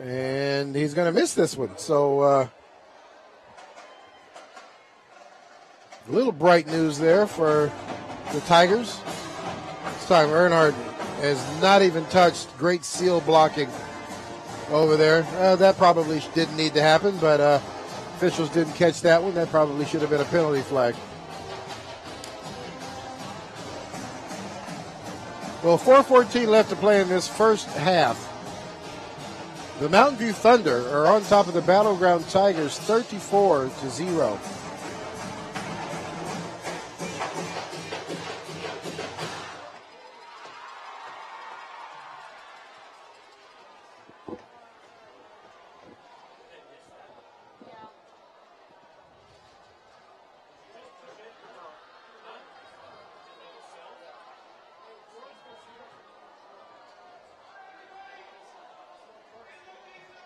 And he's going to miss this one. So a little bright news there for the Tigers. This time Earnhardt has not even touched. Great seal blocking over there. That probably didn't need to happen, but officials didn't catch that one. That probably should have been a penalty flag. Well, 4:14 left to play in this first half. The Mountain View Thunder are on top of the Battleground Tigers 34-0.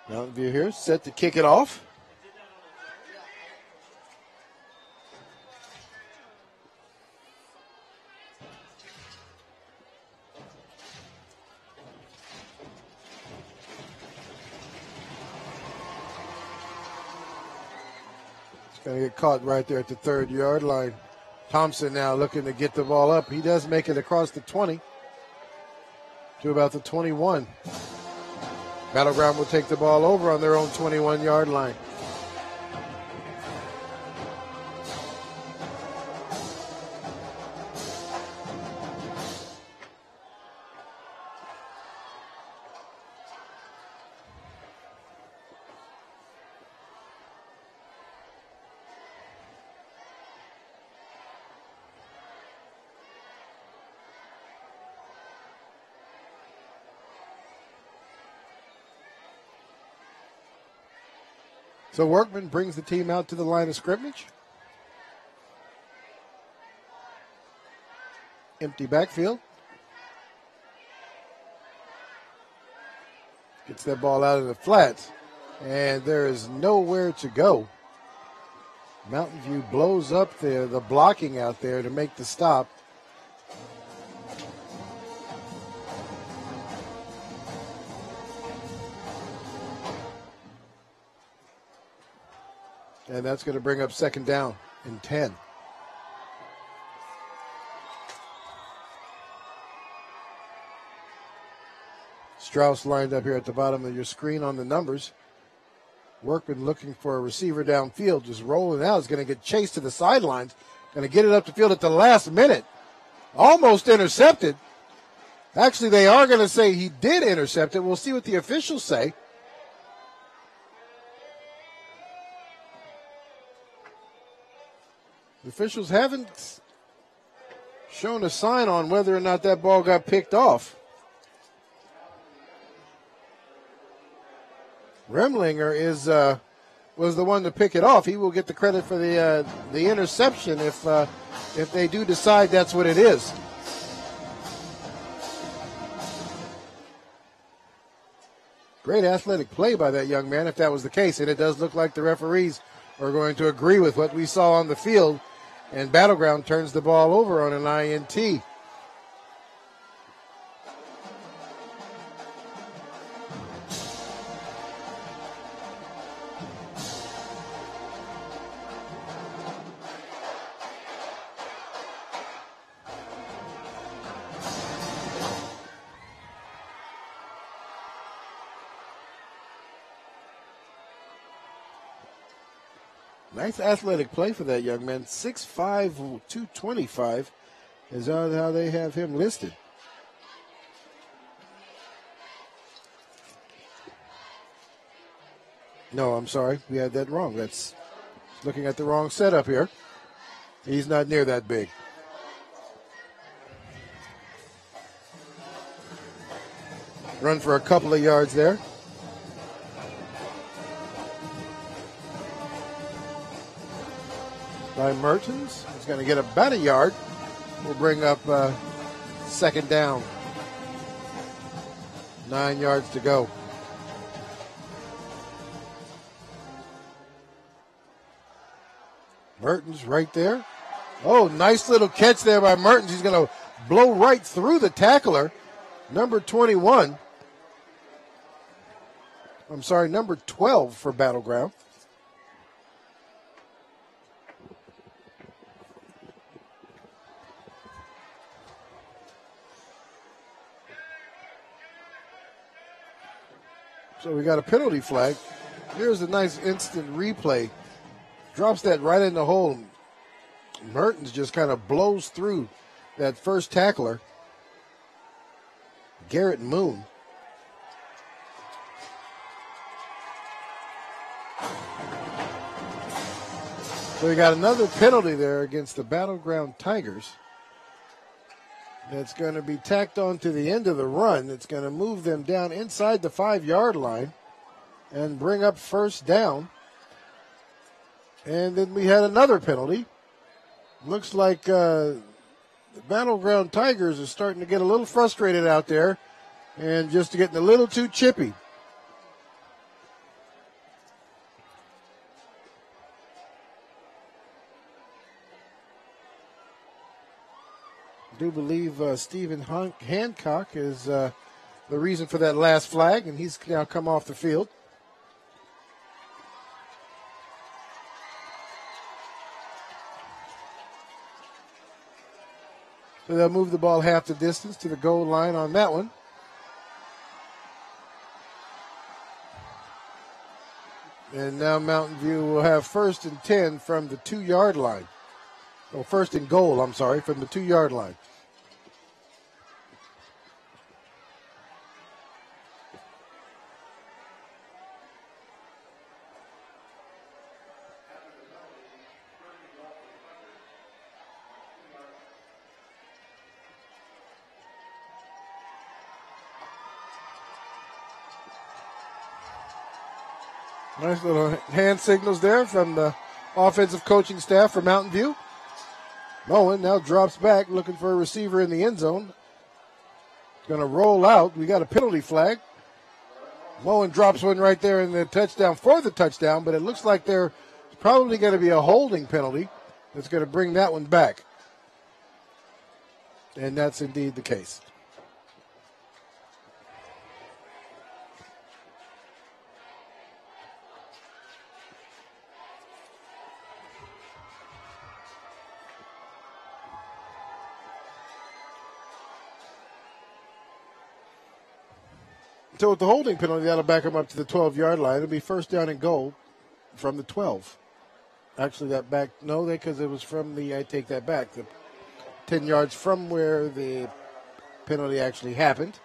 Mountain View here, set to kick it off. It's going to get caught right there at the 3rd-yard line. Thompson now looking to get the ball up. He does make it across the 20 to about the 21. Battleground will take the ball over on their own 21-yard line. So Workman brings the team out to the line of scrimmage. Empty backfield. Gets that ball out of the flats. And there is nowhere to go. Mountain View blows up the blocking out there to make the stop. And that's going to bring up 2nd down and 10. Strauss lined up here at the bottom of your screen on the numbers. Workman looking for a receiver downfield, just rolling out. Is going to get chased to the sidelines. Going to get it up the field at the last minute. Almost intercepted. Actually, they are going to say he did intercept it. We'll see what the officials say. The officials haven't shown a sign on whether or not that ball got picked off. Remlinger was the one to pick it off. He will get the credit for the interception if they do decide that's what it is. Great athletic play by that young man if that was the case, and it does look like the referees are going to agree with what we saw on the field. And Battleground turns the ball over on an INT. Nice athletic play for that young man. 6'5", 225 is how they have him listed. No, I'm sorry. We had that wrong. That's looking at the wrong setup here. He's not near that big. Run for a couple of yards there. By Mertens. He's going to get about a yard. We'll bring up second down. 9 yards to go. Mertens right there. Oh, nice little catch there by Mertens. He's going to blow right through the tackler. Number 21. I'm sorry, number 12 for Battleground. So we got a penalty flag. Here's a nice instant replay. Drops that right in the hole. Mertens just kind of blows through that first tackler, Garrett Moon. So we got another penalty there against the Battleground Tigers. That's going to be tacked on to the end of the run. It's going to move them down inside the 5-yard line and bring up first down. And then we had another penalty. Looks like the Battleground Tigers are starting to get a little frustrated out there and just getting a little too chippy. I do believe Stephen Hancock is the reason for that last flag, and he's now come off the field. So they'll move the ball half the distance to the goal line on that one. And now Mountain View will have 1st and 10 from the 2-yard line. Oh, 1st and goal, I'm sorry, from the 2-yard line. Nice little hand signals there from the offensive coaching staff for Mountain View. Moen now drops back looking for a receiver in the end zone. Going to roll out. We got a penalty flag. Moen drops one right there in the touchdown for the touchdown, but it looks like there's probably going to be a holding penalty that's going to bring that one back. And that's indeed the case. So with the holding penalty, that'll back him up to the 12-yard line. It'll be 1st down and goal from the 12. Actually, that back, no, because it was from the, I take that back, the 10 yards from where the penalty actually happened.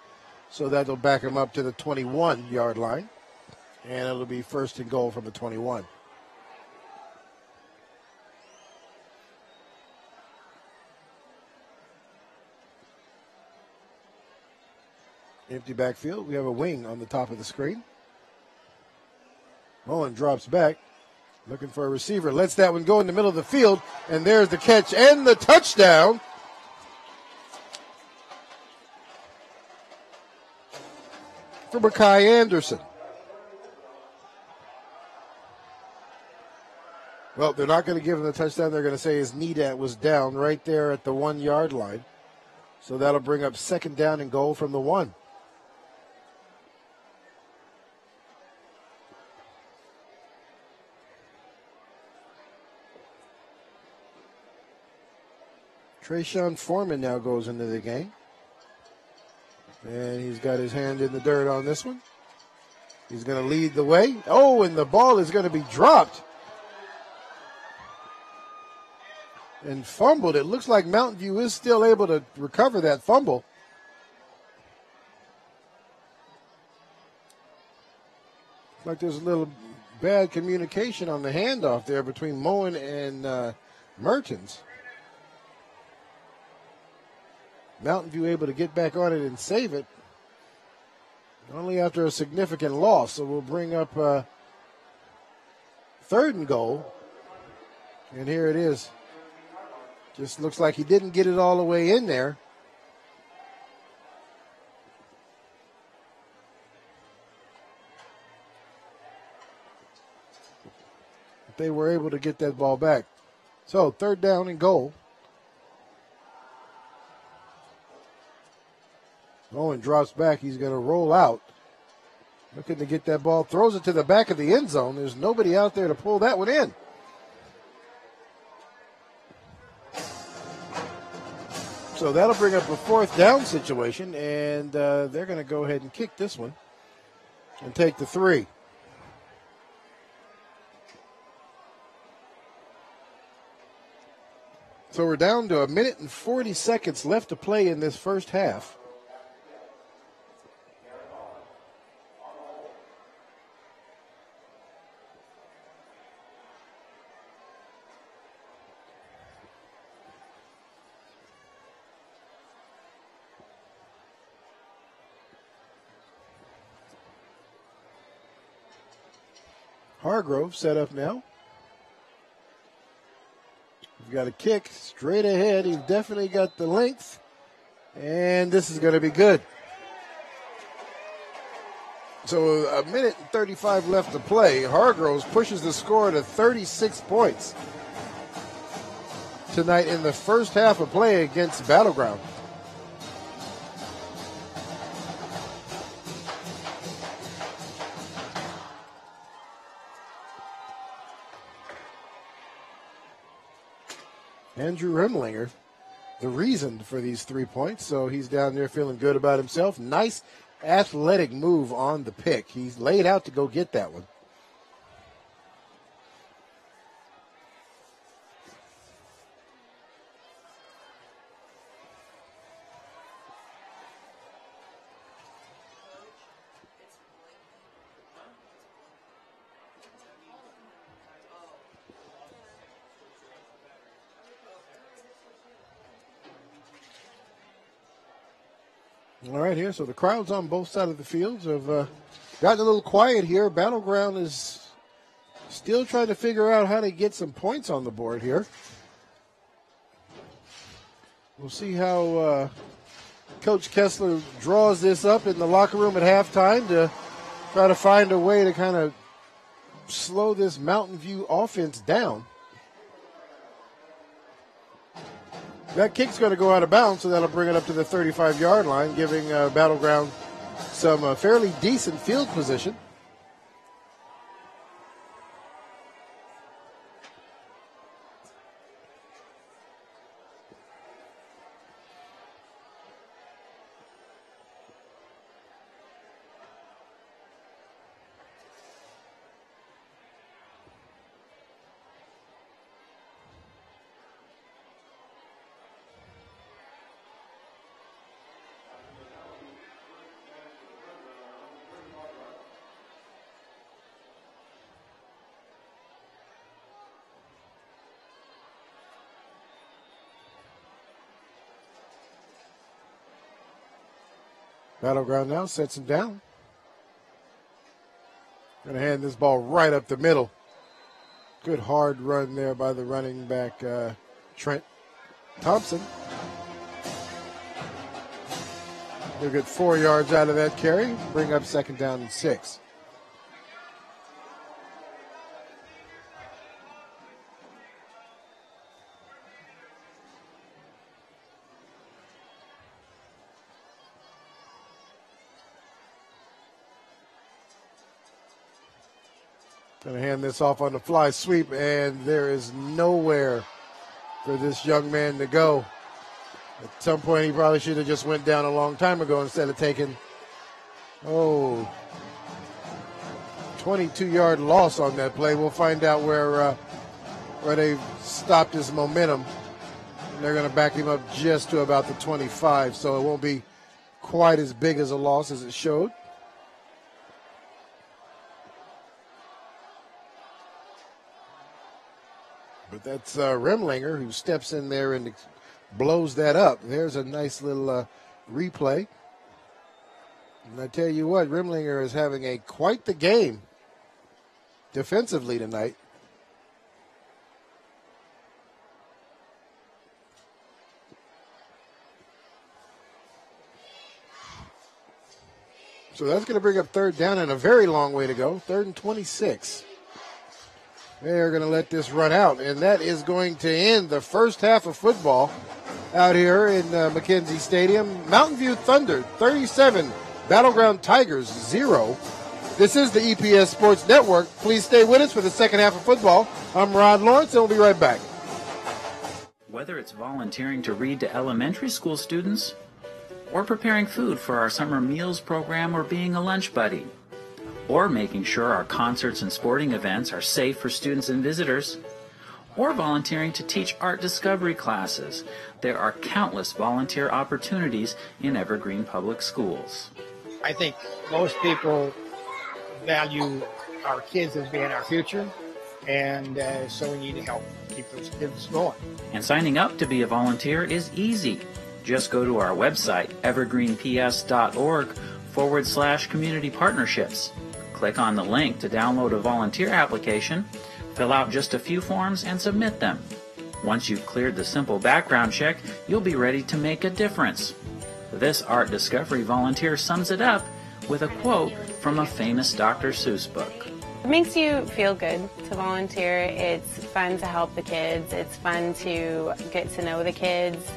So that'll back him up to the 21-yard line. And it'll be 1st and goal from the 21. Empty backfield. We have a wing on the top of the screen. Moen drops back, looking for a receiver. Lets that one go in the middle of the field, and there's the catch and the touchdown. For Makai Anderson. Well, they're not going to give him the touchdown. They're going to say his knee was down right there at the 1-yard line. So that'll bring up 2nd down and goal from the 1. Trayshawn Foreman now goes into the game. And he's got his hand in the dirt on this one. He's going to lead the way. Oh, and the ball is going to be dropped. and fumbled. It looks like Mountain View is still able to recover that fumble. Like there's a little bad communication on the handoff there between Moen and Mertens. Mountain View able to get back on it and save it. Only after a significant loss. So we'll bring up 3rd and goal. And here it is. Just looks like he didn't get it all the way in there. But they were able to get that ball back. So 3rd down and goal. Owen drops back. He's going to roll out. Looking to get that ball. Throws it to the back of the end zone. There's nobody out there to pull that one in. So that'll bring up a 4th down situation, and they're going to go ahead and kick this one and take the 3. So we're down to 1 minute and 40 seconds left to play in this first half. Hargrove set up now. We've got a kick straight ahead. He's definitely got the length. And this is going to be good. So 1 minute and 35 left to play. Hargroves pushes the score to 36 points tonight in the first half of play against Battleground. Andrew Remlinger, the reason for these 3 points. So he's down there feeling good about himself. Nice athletic move on the pick. He's laid out to go get that one. All right, here, so the crowds on both sides of the fields have gotten a little quiet here. Battleground is still trying to figure out how to get some points on the board here. We'll see how Coach Kessler draws this up in the locker room at halftime to try to find a way to kind of slow this Mountain View offense down. That kick's going to go out of bounds, so that'll bring it up to the 35-yard line, giving Battleground some fairly decent field position. Battleground now sets him down. Going to hand this ball right up the middle. Good hard run there by the running back, Trent Thompson. They'll get 4 yards out of that carry. Bring up 2nd down and 6. Going to hand this off on the fly sweep, and there is nowhere for this young man to go. At some point, he probably should have just went down a long time ago instead of taking, 22-yard loss on that play. We'll find out where they've stopped his momentum. They're going to back him up just to about the 25, so it won't be quite as big as a loss as it showed. But that's Remlinger who steps in there and blows that up. There's a nice little replay. And I tell you what, Remlinger is having quite the game defensively tonight. So that's going to bring up third down and a very long way to go. 3rd and 26. They're going to let this run out, and that is going to end the first half of football out here in McKenzie Stadium. Mountain View Thunder 37, Battleground Tigers 0. This is the EPS Sports Network. Please stay with us for the second half of football. I'm Rod Lawrence, and we'll be right back. Whether it's volunteering to read to elementary school students, or preparing food for our summer meals program, or being a lunch buddy, or making sure our concerts and sporting events are safe for students and visitors, or volunteering to teach art discovery classes, there are countless volunteer opportunities in Evergreen Public Schools. I think most people value our kids as being our future, and so we need to help keep those kids going. And signing up to be a volunteer is easy. Just go to our website, evergreenps.org/community partnerships. Click on the link to download a volunteer application, fill out just a few forms, and submit them. Once you've cleared the simple background check, you'll be ready to make a difference. This art discovery volunteer sums it up with a quote from a famous Dr. Seuss book. It makes you feel good to volunteer. It's fun to help the kids. It's fun to get to know the kids.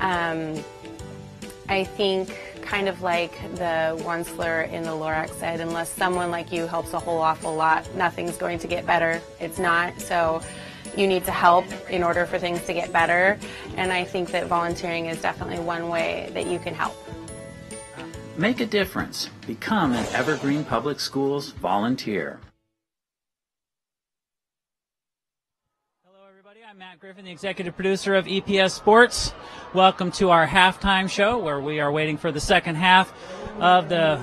I think, kind of like the one slur in the Lorax said, unless someone like you helps a whole awful lot, nothing's going to get better. It's not. So you need to help in order for things to get better. And I think that volunteering is definitely one way that you can help. Make a difference. Become an Evergreen Public Schools volunteer. I'm Matt Griffin, the executive producer of EPS Sports. Welcome to our halftime show, where we are waiting for the second half of the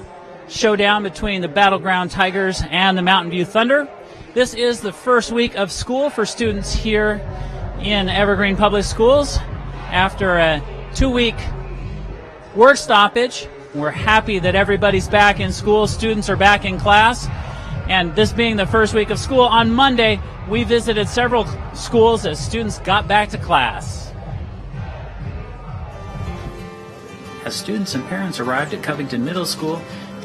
showdown between the Battleground Tigers and the Mountain View Thunder. This is the first week of school for students here in Evergreen Public Schools. After a 2-week work stoppage, we're happy that everybody's back in school. Students are back in class. And this being the first week of school, on Monday, we visited several schools as students got back to class. As students and parents arrived at Covington Middle School,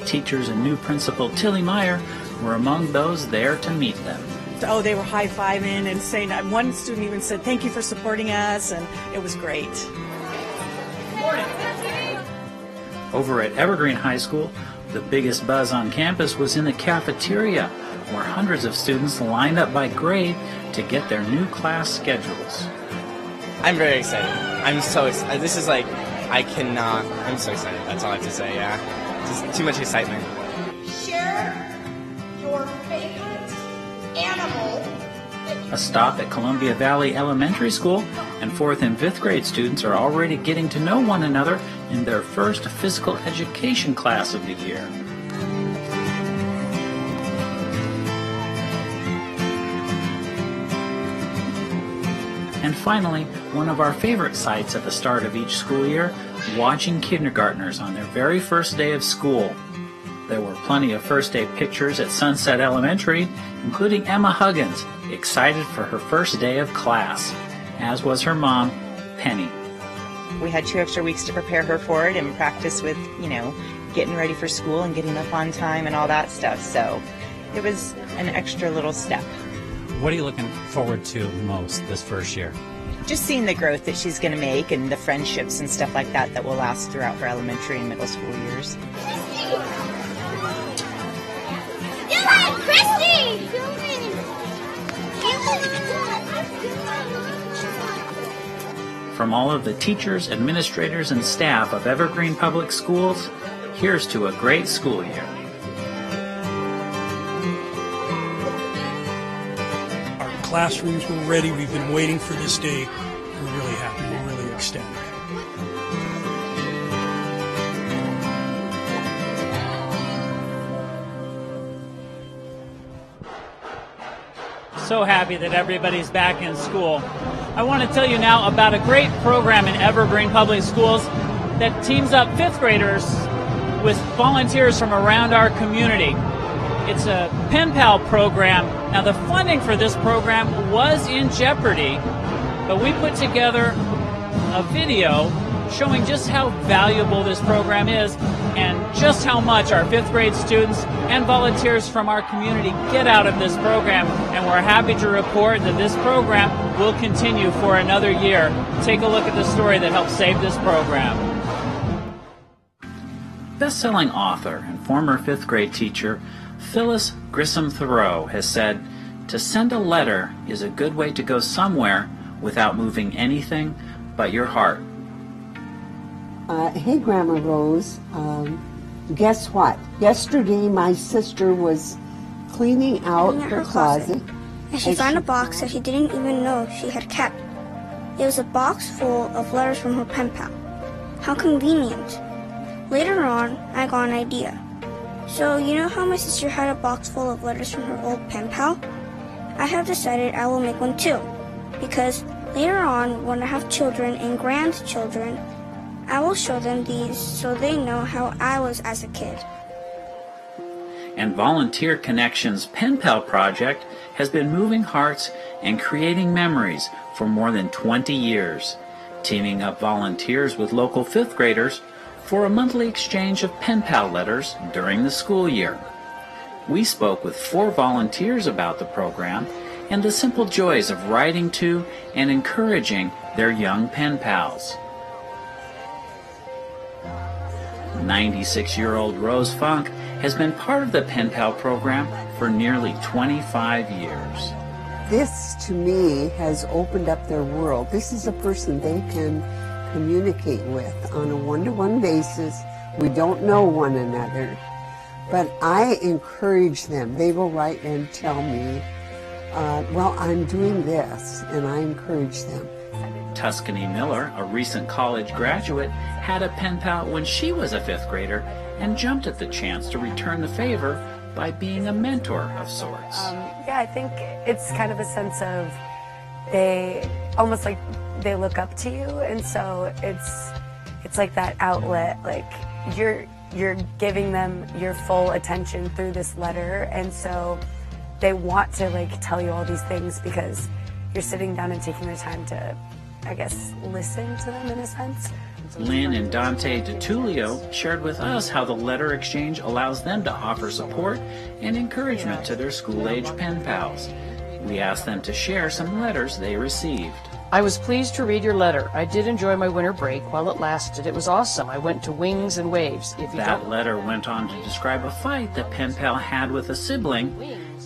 teachers and new principal Tilly Meyer were among those there to meet them. Oh, they were high-fiving and saying, one student even said, "Thank you for supporting us," and it was great. Over at Evergreen High School, the biggest buzz on campus was in the cafeteria, where hundreds of students lined up by grade to get their new class schedules. I'm very excited. I'm so excited. This is like, I'm so excited. That's all I have to say, yeah. Just too much excitement. Share your favorite animal. A stop at Columbia Valley Elementary School, and 4th and 5th grade students are already getting to know one another in their first physical education class of the year. And finally, one of our favorite sights at the start of each school year, watching kindergartners on their very first day of school. There were plenty of first day pictures at Sunset Elementary, including Emma Huggins, excited for her first day of class, as was her mom, Penny. We had 2 extra weeks to prepare her for it and practice with, getting ready for school and getting up on time and all that stuff. So it was an extra little step. What are you looking forward to most this first year? Just seeing the growth that she's going to make and the friendships and stuff like that that will last throughout her elementary and middle school years. Christy! From all of the teachers, administrators, and staff of Evergreen Public Schools, here's to a great school year. Our classrooms were ready. We've been waiting for this day. We're really happy. We're extend. So happy that everybody's back in school. I want to tell you now about a great program in Evergreen Public Schools that teams up fifth graders with volunteers from around our community. It's a pen pal program. Now, the funding for this program was in jeopardy, but we put together a video showing just how valuable this program is and just how much our fifth grade students and volunteers from our community get out of this program. And we're happy to report that this program will continue for another year. Take a look at the story that helped save this program. Best-selling author and former fifth grade teacher Phyllis Grissom-Thoreau has said, "To send a letter is a good way to go somewhere without moving anything but your heart." Hey, Grandma Rose. Guess what? Yesterday, my sister was cleaning out her closet. And she found a box that she didn't even know she had kept. It was a box full of letters from her pen pal. How convenient. Later on, I got an idea. So, you know how my sister had a box full of letters from her old pen pal? I have decided I will make one too. Because later on, when I have children and grandchildren, I will show them these so they know how I was as a kid. And Volunteer Connections Pen Pal Project has been moving hearts and creating memories for more than 20 years, teaming up volunteers with local fifth graders for a monthly exchange of pen pal letters during the school year. We spoke with 4 volunteers about the program and the simple joys of writing to and encouraging their young pen pals. 96-year-old Rose Funk has been part of the Pen Pal program for nearly 25 years. This, to me, has opened up their world. This is a person they can communicate with on a one-to-one basis. We don't know one another, but I encourage them. They will write and tell me, well, I'm doing this, and I encourage them. Tuscany Miller, a recent college graduate, had a pen pal when she was a fifth grader and jumped at the chance to return the favor by being a mentor of sorts. Yeah, I think it's kind of a sense of they almost like they look up to you, and so it's like that outlet, like you're giving them your full attention through this letter, and so they want to like tell you all these things because you're sitting down and taking the time to, I guess, listen to them in a sense. Lynn and Dante DiTullio shared with us how the letter exchange allows them to offer support and encouragement to their school-age pen pals. We asked them to share some letters they received. I was pleased to read your letter. I did enjoy my winter break while it lasted. It was awesome. I went to Wings and Waves. That letter went on to describe a fight that pen pal had with a sibling,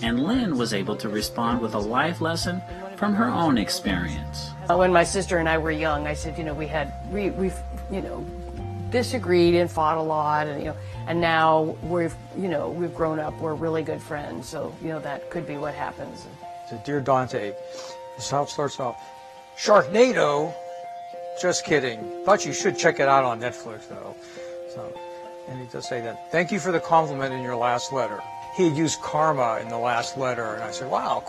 and Lynn was able to respond with a life lesson from her own experience. When my sister and I were young, I said, we've disagreed and fought a lot, and now we've grown up. We're really good friends. So, that could be what happens. So, dear Dante, this how it starts off. Sharknado? Just kidding. Thought you should check it out on Netflix, though. And he does say that. Thank you for the compliment in your last letter. He had used karma in the last letter, and I said, wow,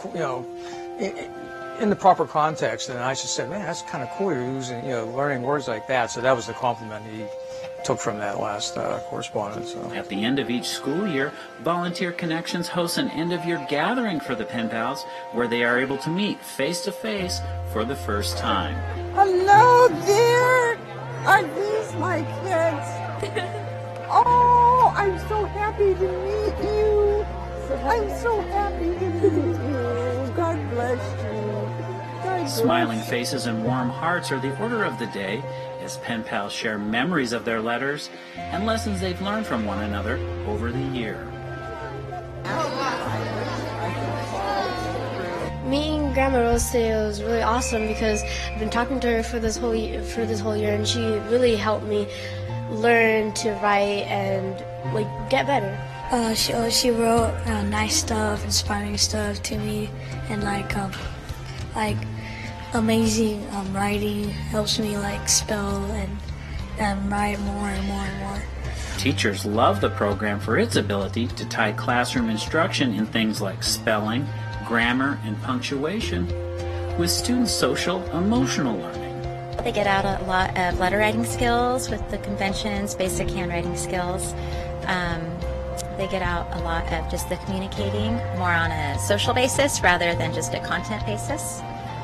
in the proper context. And I just said, man, that's kind of cool. You're using, learning words like that. So that was the compliment he took from that last correspondence. So. At the end of each school year, Volunteer Connections hosts an end-of-year gathering for the pen pals where they are able to meet face-to-face for the first time. Hello there! Are these my kids? Oh, I'm so happy to meet you. I'm so happy to meet you. God bless you. Smiling faces and warm hearts are the order of the day as pen pals share memories of their letters and lessons they've learned from one another over the year. Meeting Grandma Rose today was really awesome because I've been talking to her for this whole year, and she really helped me learn to write and get better. She wrote amazing. Writing helps me like spell and write more and more and more. Teachers love the program for its ability to tie classroom instruction in things like spelling, grammar, and punctuation with students' social, emotional learning. They get out a lot of letter writing skills with the conventions, basic handwriting skills. They get out a lot of just the communicating more on a social basis rather than just a content basis.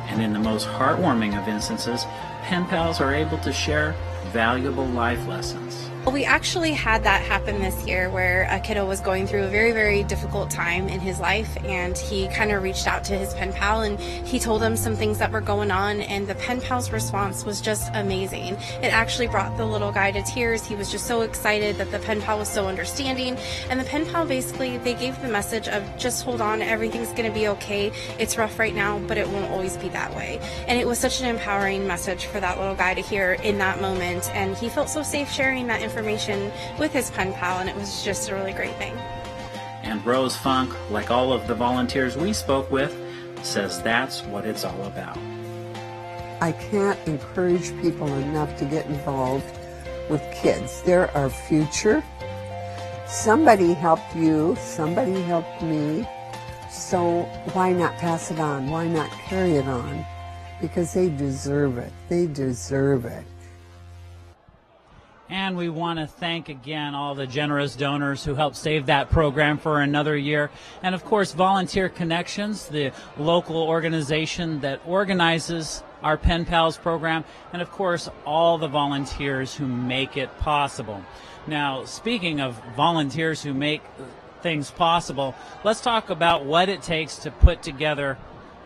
And in the most heartwarming of instances, pen pals are able to share valuable life lessons. We actually had that happen this year where a kiddo was going through a very, very difficult time in his life, and he kind of reached out to his pen pal and he told him some things that were going on, and the pen pal's response was just amazing. It actually brought the little guy to tears. He was just so excited that the pen pal was so understanding, and the pen pal basically, they gave the message of just hold on, everything's going to be okay. It's rough right now, but it won't always be that way. And it was such an empowering message for that little guy to hear in that moment, and he felt so safe sharing that information with his pen pal, and it was just a really great thing. And Rose Funk, like all of the volunteers we spoke with, says that's what it's all about. I can't encourage people enough to get involved with kids. They're our future. Somebody helped you, somebody helped me, so why not pass it on? Why not carry it on? Because they deserve it. They deserve it. And we want to thank again all the generous donors who helped save that program for another year. And of course, Volunteer Connections, the local organization that organizes our Pen Pals program. And of course, all the volunteers who make it possible. Now, speaking of volunteers who make things possible, let's talk about what it takes to put together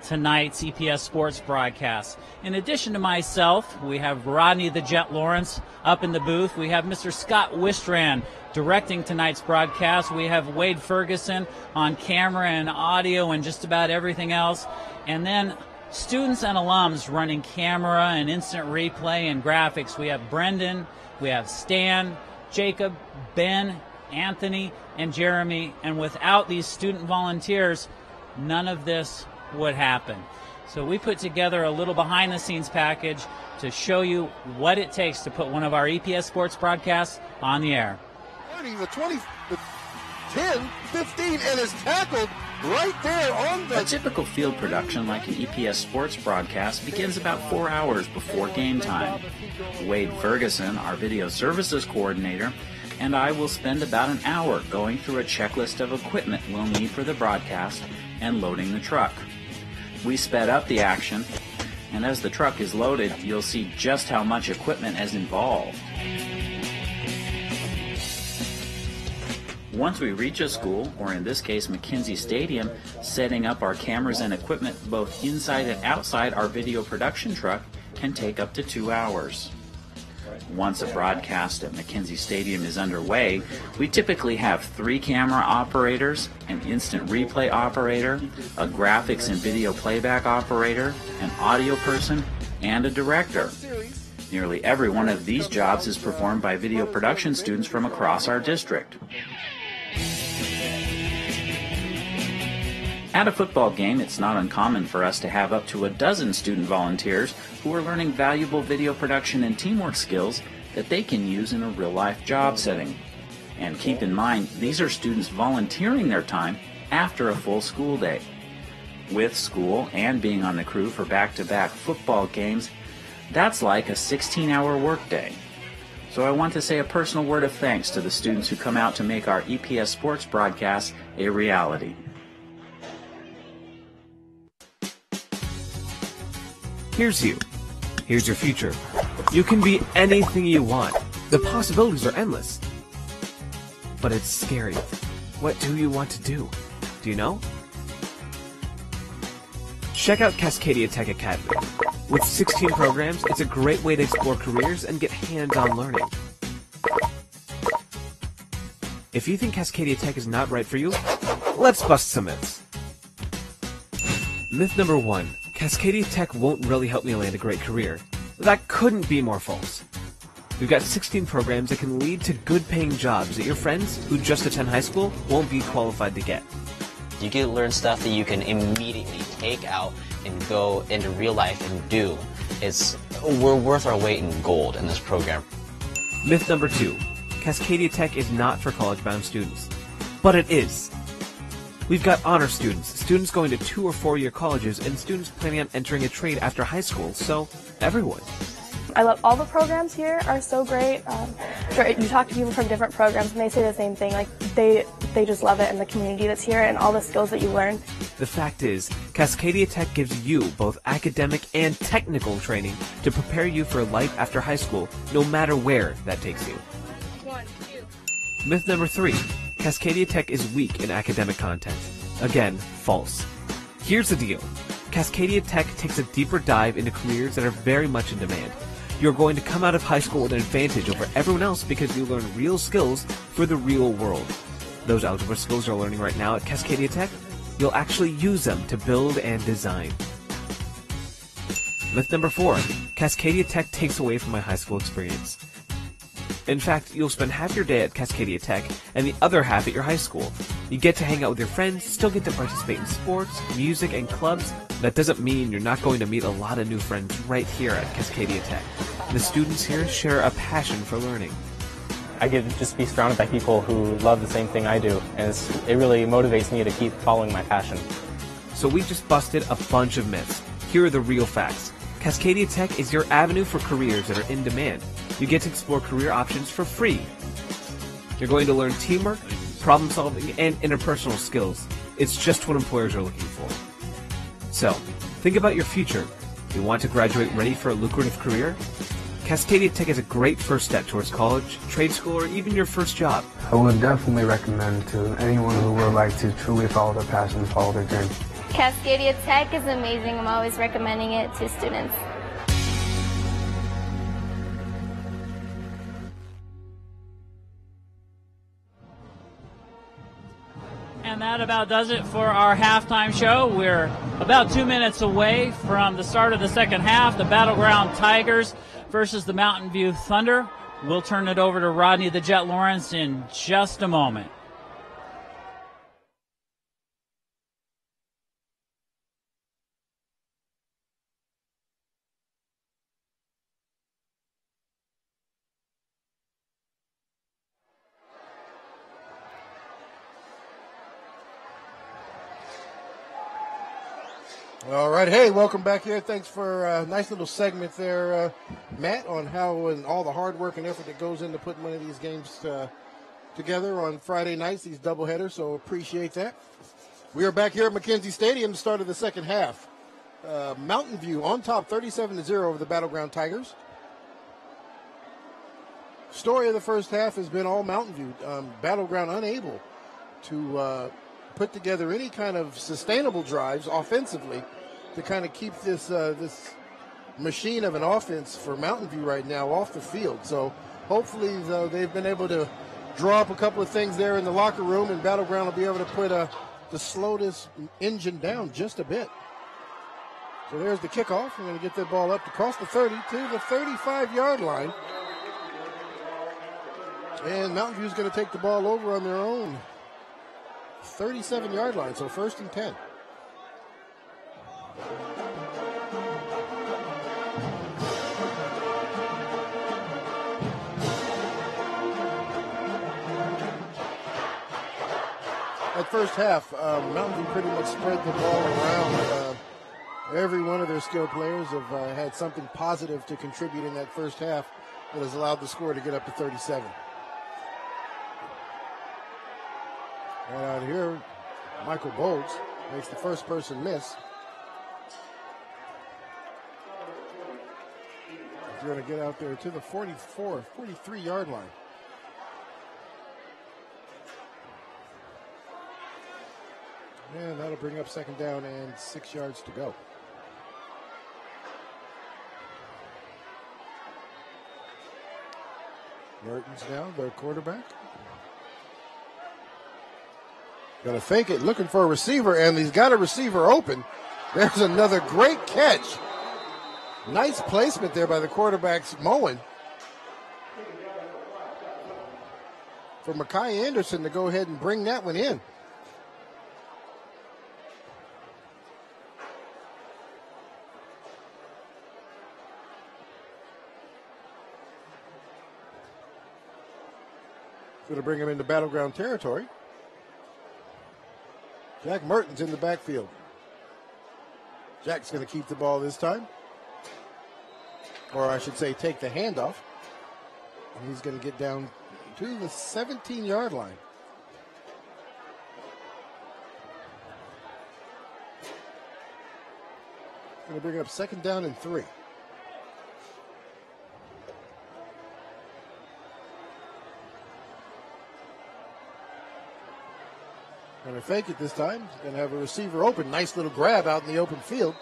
tonight's EPS Sports broadcast. In addition to myself, we have Rodney the Jet Lawrence up in the booth. We have Mr. Scott Wistran directing tonight's broadcast. We have Wade Ferguson on camera and audio and just about everything else. And then students and alums running camera and instant replay and graphics. We have Brendan, we have Stan, Jacob, Ben, Anthony, and Jeremy. And without these student volunteers, none of this would happen. So we put together a little behind-the-scenes package to show you what it takes to put one of our EPS Sports broadcasts on the air. The 20, the 10, 15, and is tackled right there on the... A typical field production like an EPS Sports broadcast begins about 4 hours before game time. Wade Ferguson, our video services coordinator, and I will spend about an hour going through a checklist of equipment we'll need for the broadcast and loading the truck. We sped up the action, and as the truck is loaded, you'll see just how much equipment is involved. Once we reach a school, or in this case McKenzie Stadium, setting up our cameras and equipment both inside and outside our video production truck can take up to 2 hours. Once a broadcast at McKenzie Stadium is underway, we typically have 3 camera operators, an instant replay operator, a graphics and video playback operator, an audio person, and a director. Nearly every one of these jobs is performed by video production students from across our district. At a football game, it's not uncommon for us to have up to a dozen student volunteers who are learning valuable video production and teamwork skills that they can use in a real-life job setting. And keep in mind, these are students volunteering their time after a full school day. With school and being on the crew for back-to-back football games, that's like a 16-hour workday. So I want to say a personal word of thanks to the students who come out to make our EPS Sports broadcast a reality. Here's you. Here's your future. You can be anything you want. The possibilities are endless. But it's scary. What do you want to do? Do you know? Check out Cascadia Tech Academy. With 16 programs, it's a great way to explore careers and get hands-on learning. If you think Cascadia Tech is not right for you, let's bust some myths. Myth number 1. Cascadia Tech won't really help me land a great career. That couldn't be more false. We've got 16 programs that can lead to good-paying jobs that your friends who just attend high school won't be qualified to get. You can learn stuff that you can immediately take out and go into real life and do, we're worth our weight in gold in this program. Myth number 2. Cascadia Tech is not for college-bound students. But it is. We've got honor students, students going to 2 or 4-year colleges, and students planning on entering a trade after high school, so everyone. I love all the programs here are so great. You talk to people from different programs and they say the same thing. Like they just love it and the community that's here and all the skills that you learn. The fact is, Cascadia Tech gives you both academic and technical training to prepare you for life after high school, no matter where that takes you. 1, 2. Myth number 3. Cascadia Tech is weak in academic content. Again, false. Here's the deal. Cascadia Tech takes a deeper dive into careers that are very much in demand. You're going to come out of high school with an advantage over everyone else because you learn real skills for the real world. Those algebra skills you're learning right now at Cascadia Tech, you'll actually use them to build and design. Myth number 4. Cascadia Tech takes away from my high school experience. In fact, you'll spend half your day at Cascadia Tech and the other half at your high school. You get to hang out with your friends, still get to participate in sports, music, and clubs. That doesn't mean you're not going to meet a lot of new friends right here at Cascadia Tech. The students here share a passion for learning. I get to just be surrounded by people who love the same thing I do, and it really motivates me to keep following my passion. So we just busted a bunch of myths. Here are the real facts. Cascadia Tech is your avenue for careers that are in demand. You get to explore career options for free. You're going to learn teamwork, problem solving, and interpersonal skills. It's just what employers are looking for. So, think about your future. You want to graduate ready for a lucrative career? Cascadia Tech is a great first step towards college, trade school, or even your first job. I would definitely recommend to anyone who would like to truly follow their passion, follow their dream. Cascadia Tech is amazing. I'm always recommending it to students. And that about does it for our halftime show. We're about 2 minutes away from the start of the second half. The Battleground Tigers versus the Mountain View Thunder. We'll turn it over to Rodney the Jet Lawrence in just a moment. All right, hey, welcome back here. Thanks for a nice little segment there, Matt, on how and all the hard work and effort that goes into putting one of these games together on Friday nights, these doubleheaders, so appreciate that. We are back here at McKenzie Stadium, the start of the second half. Mountain View on top, 37-0 over the Battleground Tigers. Story of the first half has been all Mountain View. Battleground unable to put together any kind of sustainable drives offensively to kind of keep this machine of an offense for Mountain View right now off the field. So hopefully they've been able to draw up a couple of things there in the locker room, and Battleground will be able to put to slow this engine down just a bit. So there's the kickoff. We're going to get that ball up across the 30 to the 35-yard line. And Mountain View's going to take the ball over on their own 37-yard line, so 1st and 10. That first half, Mountain View pretty much spread the ball around. Every one of their skilled players have had something positive to contribute in that first half that has allowed the score to get up to 37. And out here, Michael Bolts makes the first person miss. He's going to get out there to the 43-yard line. And that'll bring up second down and 6 yards to go. Mertens now, the quarterback. Going to fake it, looking for a receiver, and he's got a receiver open. There's another great catch. Nice placement there by the quarterback's Moen. For Mekhi Anderson to go ahead and bring that one in. Going to bring him into Battleground territory. Jack Mertens in the backfield. Jack's going to keep the ball this time. Or I should say take the handoff. And he's going to get down to the 17-yard line. Going to bring up 2nd down and 3. Going to fake it this time. He's going to have a receiver open. Nice little grab out in the open field.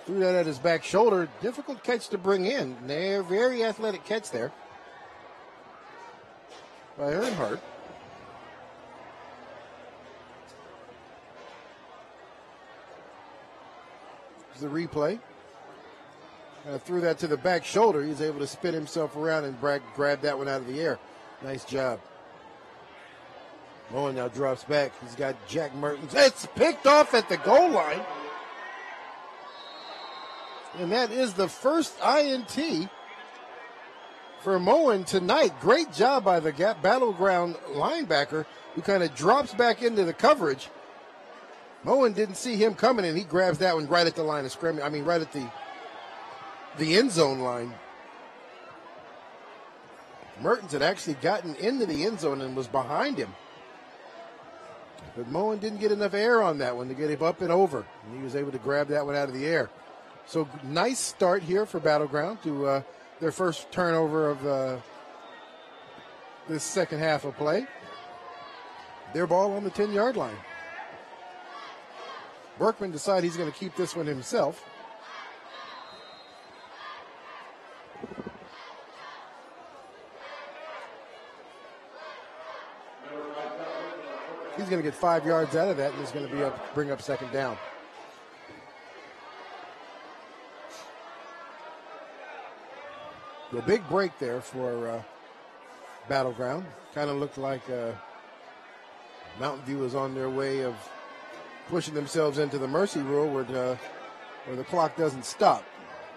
Threw that at his back shoulder. Difficult catch to bring in. There, very athletic catch there by Earnhardt. Here's the replay. Threw that to the back shoulder. He's able to spin himself around and grab that one out of the air. Nice job. Moen now drops back. He's got Jack Mertens. It's picked off at the goal line. And that is the first INT for Moen tonight. Great job by the Battleground linebacker who kind of drops back into the coverage. Moen didn't see him coming, and he grabs that one right at the line of scrimmage. I mean, right at the end zone line. Mertens had actually gotten into the end zone and was behind him. But Moen didn't get enough air on that one to get him up and over. And he was able to grab that one out of the air. So nice start here for Battleground to their first turnover of this second half of play. Their ball on the 10-yard line. Berkman decides he's going to keep this one himself. He's going to get 5 yards out of that, and he's going to bring up 2nd down. The big break there for Battleground. Kind of looked like Mountain View was on their way of pushing themselves into the mercy rule where the clock doesn't stop.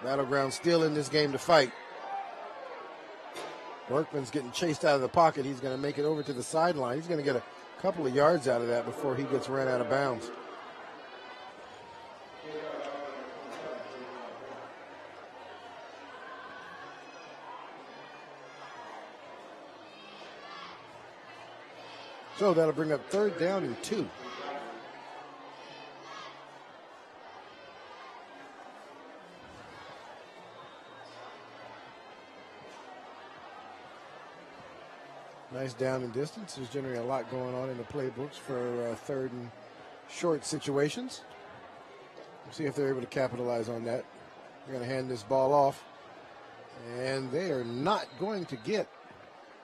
Battleground still in this game to fight. Berkman's getting chased out of the pocket. He's going to make it over to the sideline. He's going to get a couple of yards out of that before he gets ran out of bounds. So that'll bring up 3rd down and 2. Nice down and distance. There's generally a lot going on in the playbooks for 3rd and short situations. We'll see if they're able to capitalize on that. They're going to hand this ball off, and they are not going to get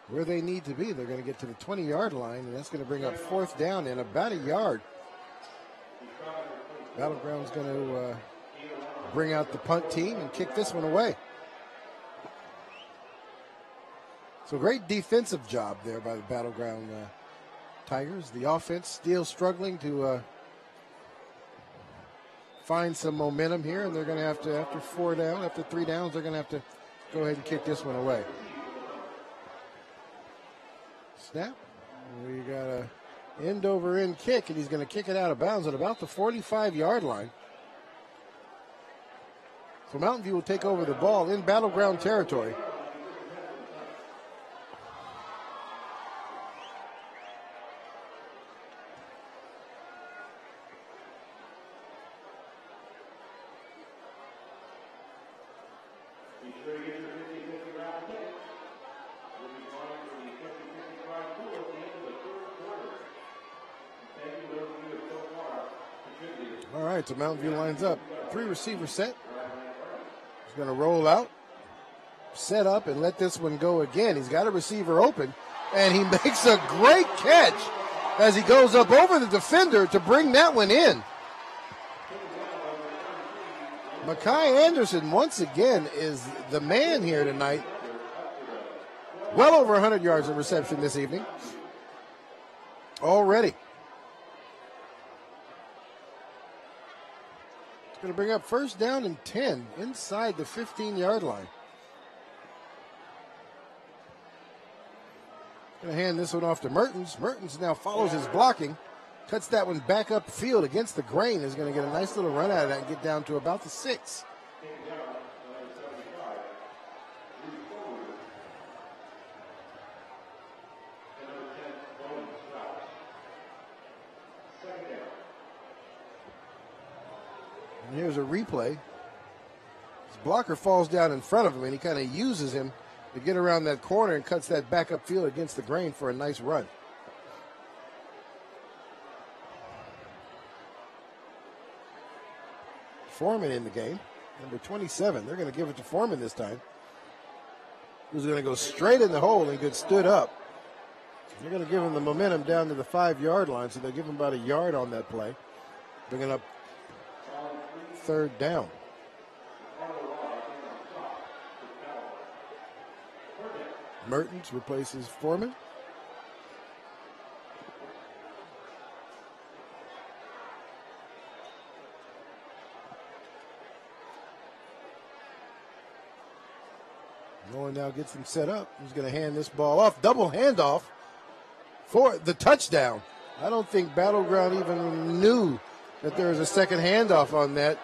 where they need to be. They're going to get to the 20-yard line, and that's going to bring up 4th down and about a yard. Battleground's going to bring out the punt team and kick this one away. So great defensive job there by the Battleground Tigers. The offense still struggling to find some momentum here, and they're going to have to, after 3 downs, they're going to have to go ahead and kick this one away. Snap. We got a end-over-end kick, and he's going to kick it out of bounds at about the 45-yard line. So Mountain View will take over the ball in Battleground territory. All right, so Mountain View lines up. 3 receiver set. He's going to roll out, set up, and let this one go again. He's got a receiver open, and he makes a great catch as he goes up over the defender to bring that one in. Mekhi Anderson, once again, is the man here tonight. Well over 100 yards of reception this evening already. It's going to bring up 1st down and 10 inside the 15-yard line. Going to hand this one off to Mertens. Mertens now follows his blocking. Cuts that one back up field against the grain. Is going to get a nice little run out of that and get down to about the 6. And here's a replay. His blocker falls down in front of him, and he kind of uses him to get around that corner and cuts that back up field against the grain for a nice run. Foreman in the game, number 27. They're going to give it to Foreman this time. Who's going to go straight in the hole and get stood up. They're going to give him the momentum down to the 5-yard line, so they'll give him about a yard on that play. Bringing up 3rd down. Mertens replaces Foreman. Nolan now gets him set up. He's going to hand this ball off. Double handoff for the touchdown. I don't think Battleground even knew that there was a second handoff on that.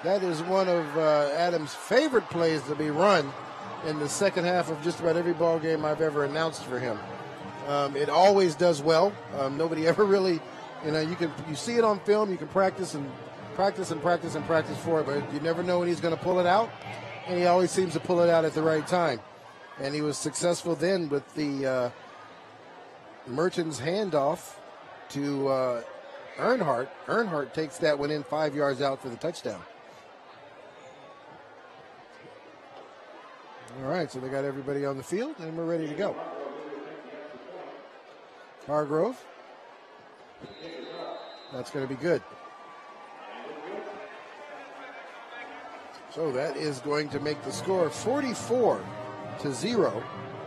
That is one of Adams' favorite plays to be run in the second half of just about every ball game I've ever announced for him. It always does well. Nobody ever really, you see it on film. You can practice and practice and practice and practice for it, but you never know when he's going to pull it out. And he always seems to pull it out at the right time. And he was successful then with the Mertens handoff to Earnhardt. Earnhardt takes that one in 5 yards out for the touchdown. All right, so they got everybody on the field, and we're ready to go. Hargrove. That's going to be good. So that is going to make the score 44-0.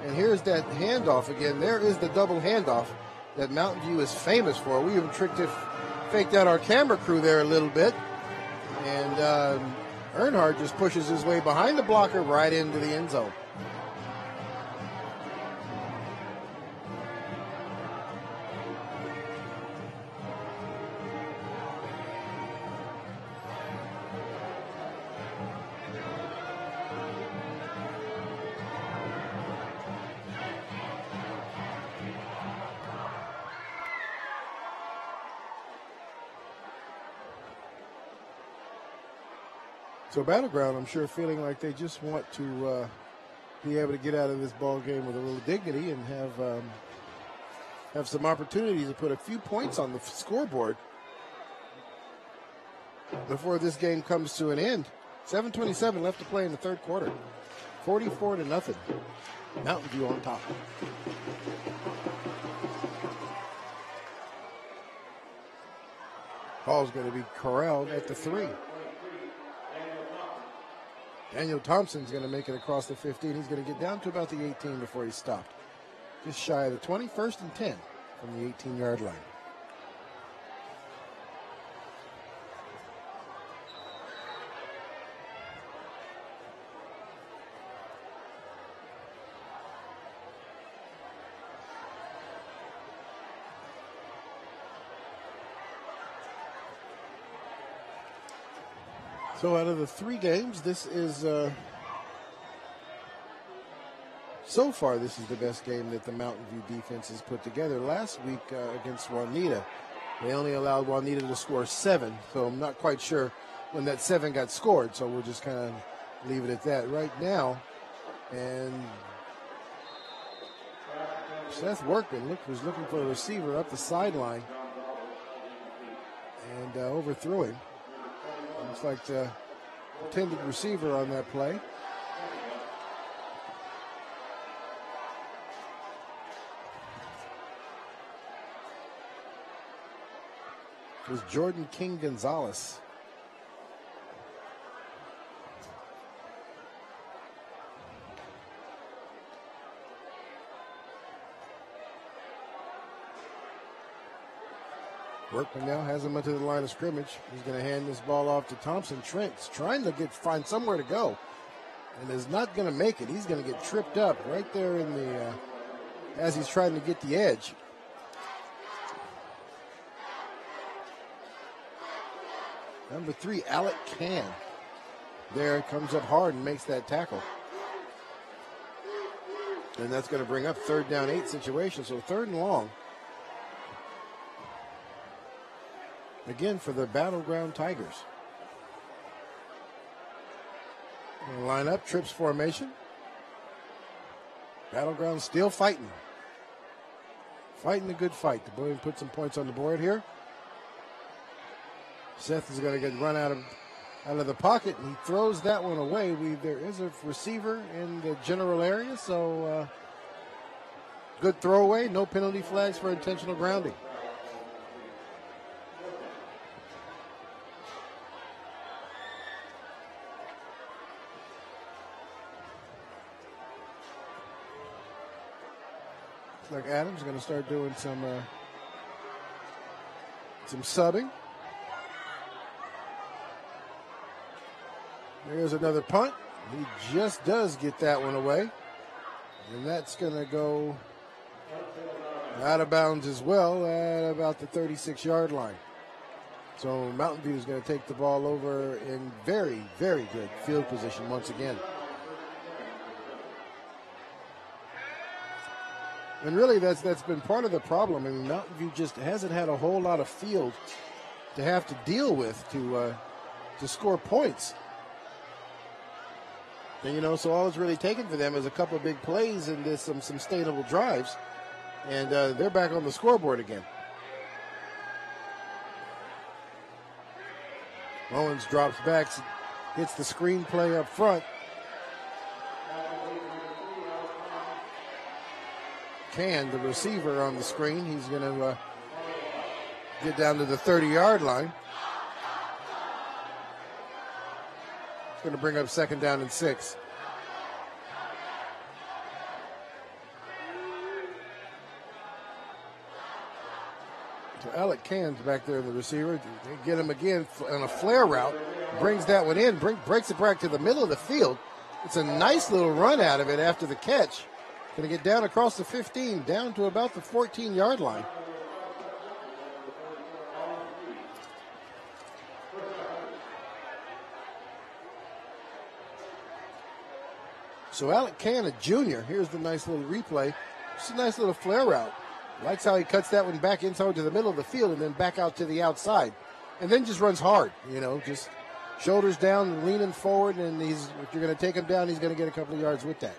And here's that handoff again. There is the double handoff that Mountain View is famous for. We even faked out our camera crew there a little bit. And Earnhardt just pushes his way behind the blocker right into the end zone. So Battleground, I'm sure, feeling like they just want to be able to get out of this ball game with a little dignity and have some opportunities to put a few points on the scoreboard before this game comes to an end. 7:27 left to play in the third quarter. 44-0. Mountain View on top. Ball's going to be corralled at the 3. Daniel Thompson's going to make it across the 15. He's going to get down to about the 18 before he's stopped. Just shy of the 20, 1st and 10 from the 18-yard line. So out of the 3 games, this is, so far, this is the best game that the Mountain View defense has put together. Last week against Juanita, they only allowed Juanita to score 7, so I'm not quite sure when that 7 got scored, so we'll just kind of leave it at that right now. And Seth Workman was looking for a receiver up the sideline and overthrew him. Looks like the intended receiver on that play. It was Jordan King Gonzalez. Workman now has him into the line of scrimmage. He's going to hand this ball off to Thompson. Trent's trying to find somewhere to go and is not going to make it. He's going to get tripped up right there in as he's trying to get the edge. Number 3, Alec Can. There, comes up hard and makes that tackle. And that's going to bring up 3rd down 8 situation, so 3rd and long. Again for the Battleground Tigers. Gonna line up, trips formation. Battleground still fighting. Fighting a good fight. The Bullion put some points on the board here. Seth is going to get run out of the pocket, and he throws that one away. There is a receiver in the general area, so good throwaway. No penalty flags for intentional grounding. Looks like Adams is going to start doing some subbing. There's another punt. He just does get that one away. And that's going to go out of bounds as well at about the 36-yard line. So Mountain View is going to take the ball over in very, very good field position once again. And really that's been part of the problem. I mean, Mountain View just hasn't had a whole lot of field to have to deal with to score points. And, so all it's really taken for them is a couple of big plays and there's some sustainable drives. And they're back on the scoreboard again. Owens drops back, hits the screen play up front. Can, the receiver on the screen, he's going to get down to the 30-yard line. It's going to bring up 2nd down and 6. So Alec Can's back there in the receiver. They get him again on a flare route. Brings that one in, breaks it back to the middle of the field. It's a nice little run out of it after the catch. Going to get down across the 15, down to about the 14-yard line. So Alec Can, a junior, here's the nice little replay. It's a nice little flare route. Likes how he cuts that one back inside to the middle of the field and then back out to the outside. And then just runs hard, just shoulders down, leaning forward, and if you're going to take him down, he's going to get a couple of yards with that.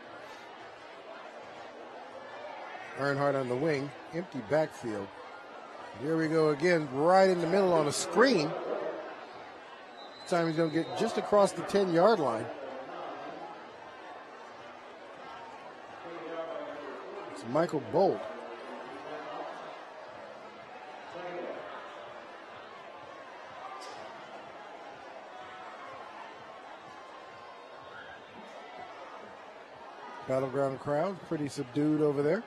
Earnhardt on the wing, empty backfield. Here we go again, right in the middle on a screen. This time he's going to get just across the 10-yard line. It's Michael Bolt. Battleground crowd, pretty subdued over there.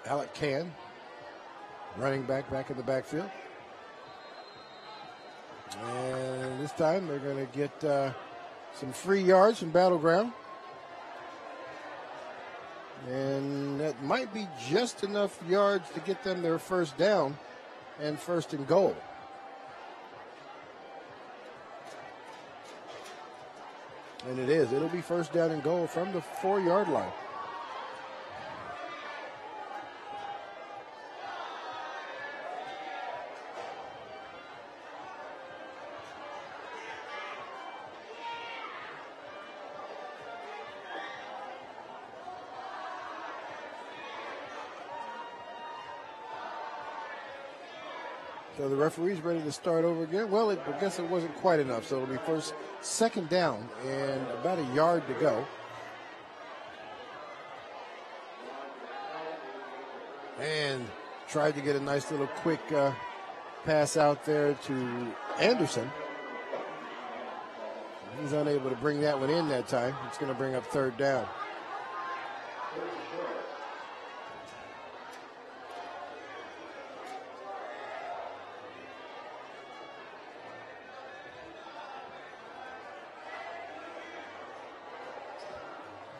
Alec Can, running back in the backfield. And this time they're going to get some free yards from Battleground. And that might be just enough yards to get them their 1st down and 1st and goal. And it is. It'll be 1st down and goal from the 4-yard line. So the referee's ready to start over again. Well, I guess it wasn't quite enough. So it'll be 2nd down and about a yard to go. And tried to get a nice little quick pass out there to Anderson. He's unable to bring that one in that time. It's going to bring up 3rd down.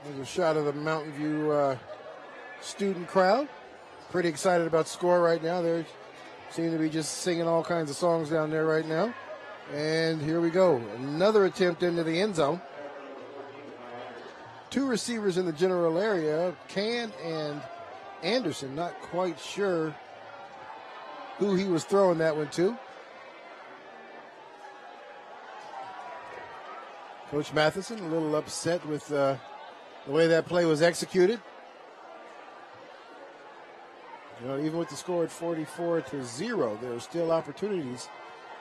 There's a shot of the Mountain View student crowd. Pretty excited about the score right now. They seem to be just singing all kinds of songs down there right now. And here we go. Another attempt into the end zone. Two receivers in the general area, Can and Anderson. Not quite sure who he was throwing that one to. Coach Matheson a little upset with the way that play was executed. Even with the score at 44-0, there are still opportunities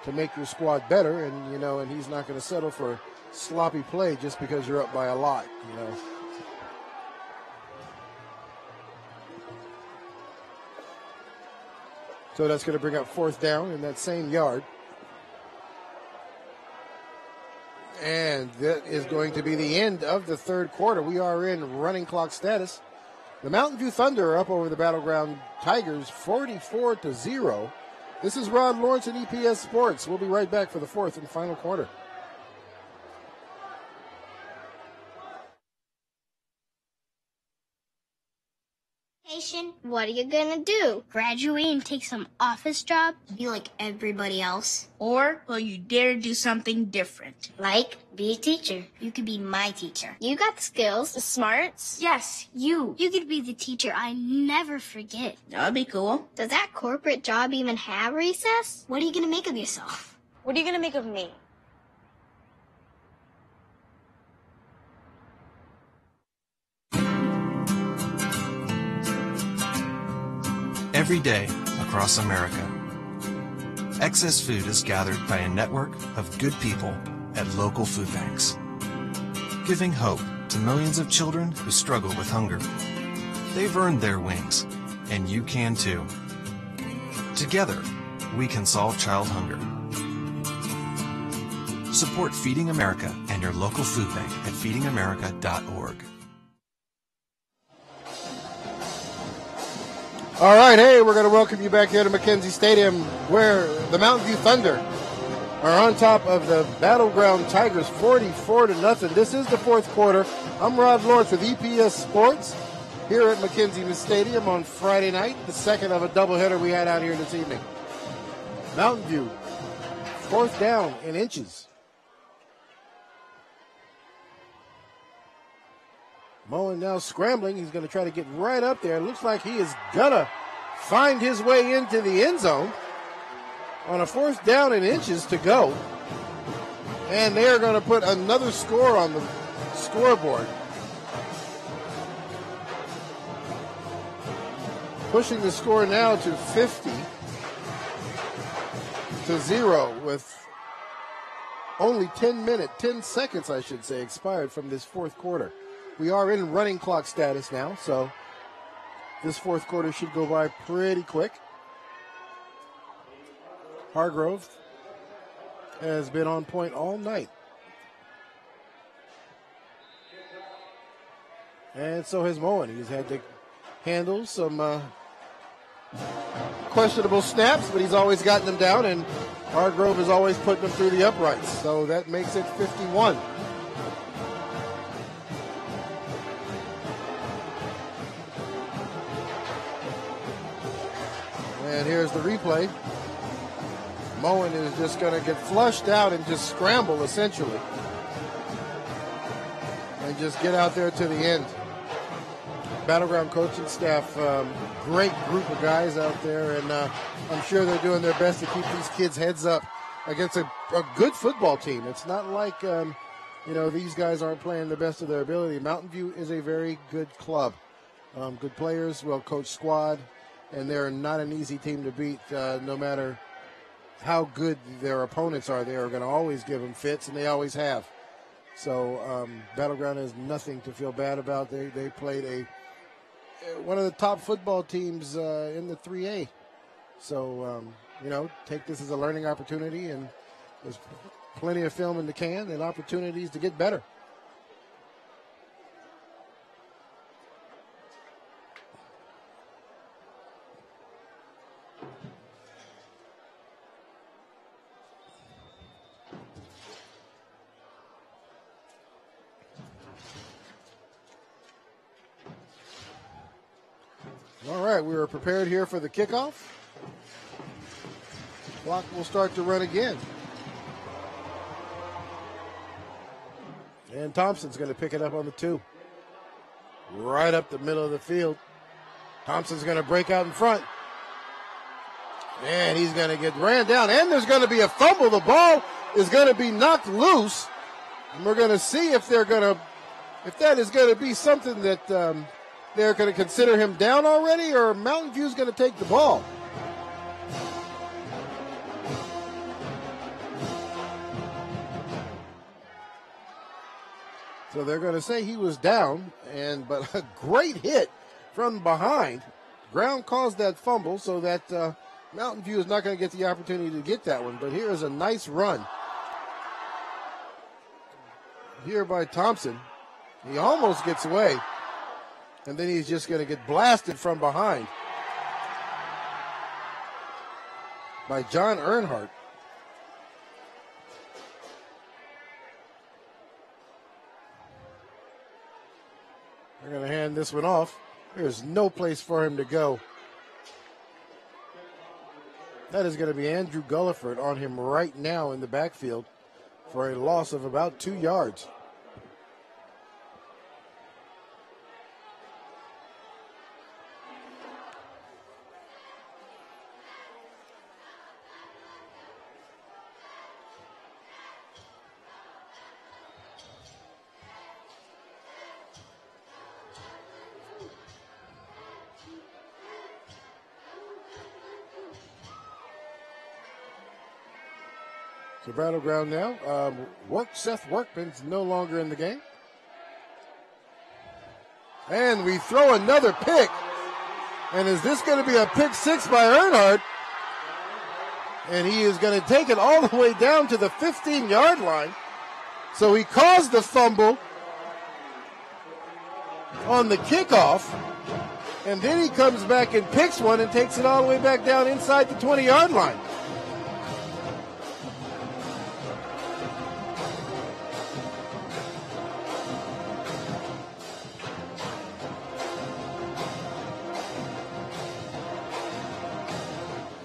to make your squad better, and he's not going to settle for sloppy play just because you're up by a lot. So that's going to bring up fourth down in that same yard. And that is going to be the end of the third quarter. We are in running clock status. The Mountain View Thunder are up over the Battleground Tigers 44-0. This is Rod Lawrence and EPS Sports. We'll be right back for the fourth and final quarter. What are you gonna do? Graduate and take some office job? Be like everybody else? Or will you dare do something different? Like be a teacher. You could be my teacher. You got the skills, the smarts. Yes, you. You could be the teacher I never forget. That'd be cool. Does that corporate job even have recess? What are you gonna make of yourself? What are you gonna make of me? Every day across America, excess food is gathered by a network of good people at local food banks, giving hope to millions of children who struggle with hunger. They've earned their wings, and you can too. Together, we can solve child hunger. Support Feeding America and your local food bank at feedingamerica.org. All right, hey, we're going to welcome you back here to Mackenzie Stadium, where the Mountain View Thunder are on top of the Battleground Tigers 44-0. This is the fourth quarter. I'm Rod Lawrence with EPS Sports here at Mackenzie Stadium on Friday night, the second of a doubleheader we had out here this evening. Mountain View, fourth down in inches. Mullen now scrambling. He's going to try to get right up there. It looks like he is going to find his way into the end zone on a fourth down in inches to go. And they're going to put another score on the scoreboard. Pushing the score now to 50-0 with only 10 seconds, I should say, expired from this fourth quarter. We are in running clock status now, so this fourth quarter should go by pretty quick. Hargrove has been on point all night. And so has Moen. He's had to handle some questionable snaps, but he's always gotten them down, and Hargrove is always putting them through the uprights. So that makes it 51. And here's the replay. Moen is just going to get flushed out and just scramble, essentially. And just get out there to the end. Battleground coaching staff, great group of guys out there, and I'm sure they're doing their best to keep these kids' heads up against a good football team. It's not like, these guys aren't playing the best of their ability. Mountain View is a very good club. Good players, well-coached squad. And they're not an easy team to beat, no matter how good their opponents are. They are going to always give them fits, and they always have. So Battleground has nothing to feel bad about. They played one of the top football teams in the 3A. So, take this as a learning opportunity, and there's plenty of film in the can and opportunities to get better. All right, we are prepared here for the kickoff. Clock will start to run again. And Thompson's going to pick it up on the 2. Right up the middle of the field. Thompson's going to break out in front. And he's going to get ran down. And there's going to be a fumble. The ball is going to be knocked loose. And we're going to see if they're going to, if that is going to be something that they're going to consider him down already, or Mountain View's going to take the ball. So they're going to say he was down, but a great hit from behind. Ground caused that fumble, so that Mountain View is not going to get the opportunity to get that one. But here is a nice run here by Thompson. He almost gets away, and then he's just going to get blasted from behind by John Earnhardt. They're going to hand this one off. There's no place for him to go. That is going to be Andrew Gulliford on him right now in the backfield for a loss of about 2 yards. So Battleground now. Seth Workman's no longer in the game. And we throw another pick. And is this going to be a pick 6 by Earnhardt? And he is going to take it all the way down to the 15-yard line. So he caused the fumble on the kickoff. And then he comes back and picks one and takes it all the way back down inside the 20-yard line.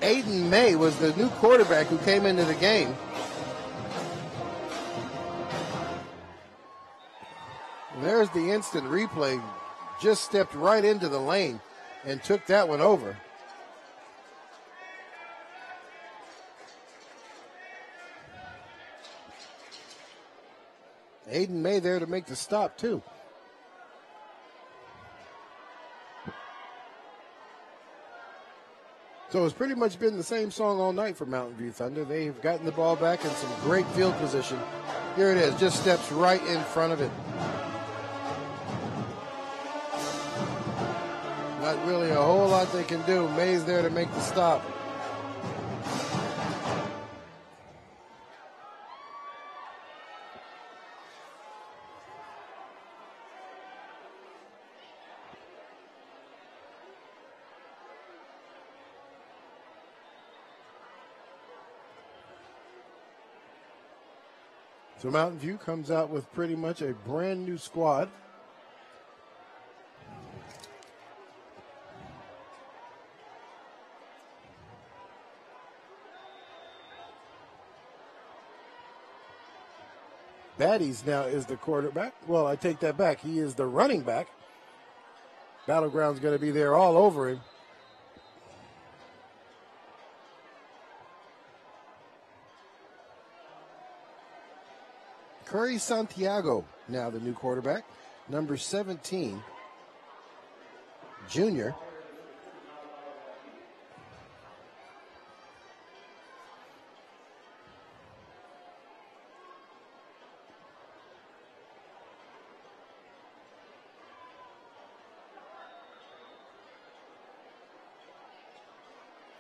Aiden May was the new quarterback who came into the game. And there's the instant replay. Just stepped right into the lane and took that one over. Aiden May there to make the stop too. So it's pretty much been the same song all night for Mountain View Thunder. They've gotten the ball back in some great field position. Here it is, just steps right in front of it. Not really a whole lot they can do. May's there to make the stop. So Mountain View comes out with pretty much a brand new squad. Baddies now is the quarterback. Well, I take that back. He is the running back. Battleground's going to be there all over him. Curry Santiago, now the new quarterback. Number 17, junior.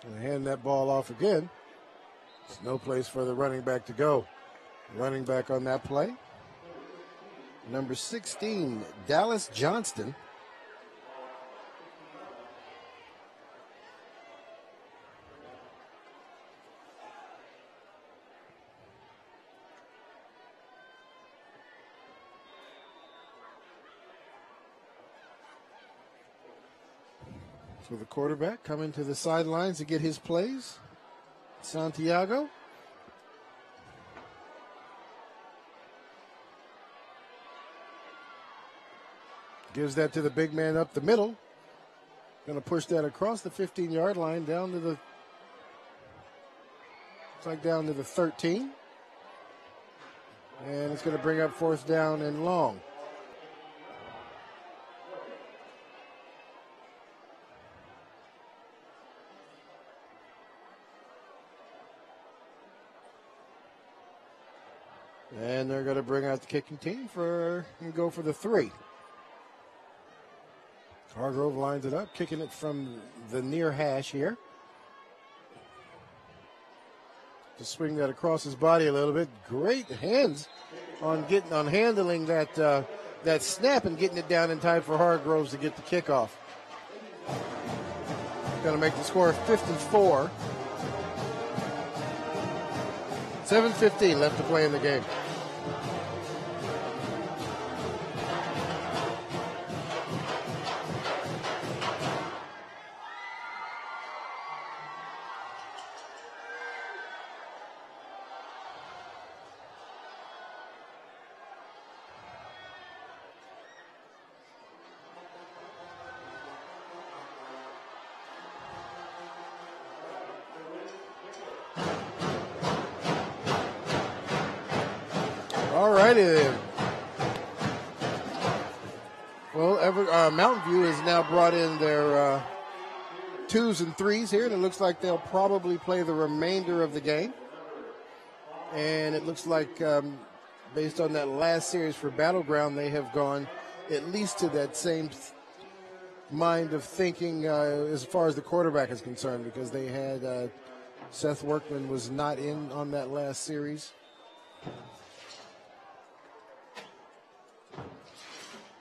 And hand that ball off again. There's no place for the running back to go. Running back on that play. Number 16, Dallas Johnston. So the quarterback coming to the sidelines to get his plays. Santiago. Gives that to the big man up the middle. Going to push that across the 15-yard line down to the, looks like down to the 13. And it's going to bring up fourth down and long. And they're going to bring out the kicking team and go for the 3. Hargrove lines it up, kicking it from the near hash here. To swing that across his body a little bit. Great hands on handling that snap and getting it down in time for Hargroves to get the kickoff. Going to make the score 5th and 4. 7:15 left to play in the game. All righty then. Well, Mountain View has now brought in their 2s and 3s here, and it looks like they'll probably play the remainder of the game. And it looks like, based on that last series for Battleground, they have gone at least to that same mind of thinking as far as the quarterback is concerned, because they had Seth Workman was not in on that last series.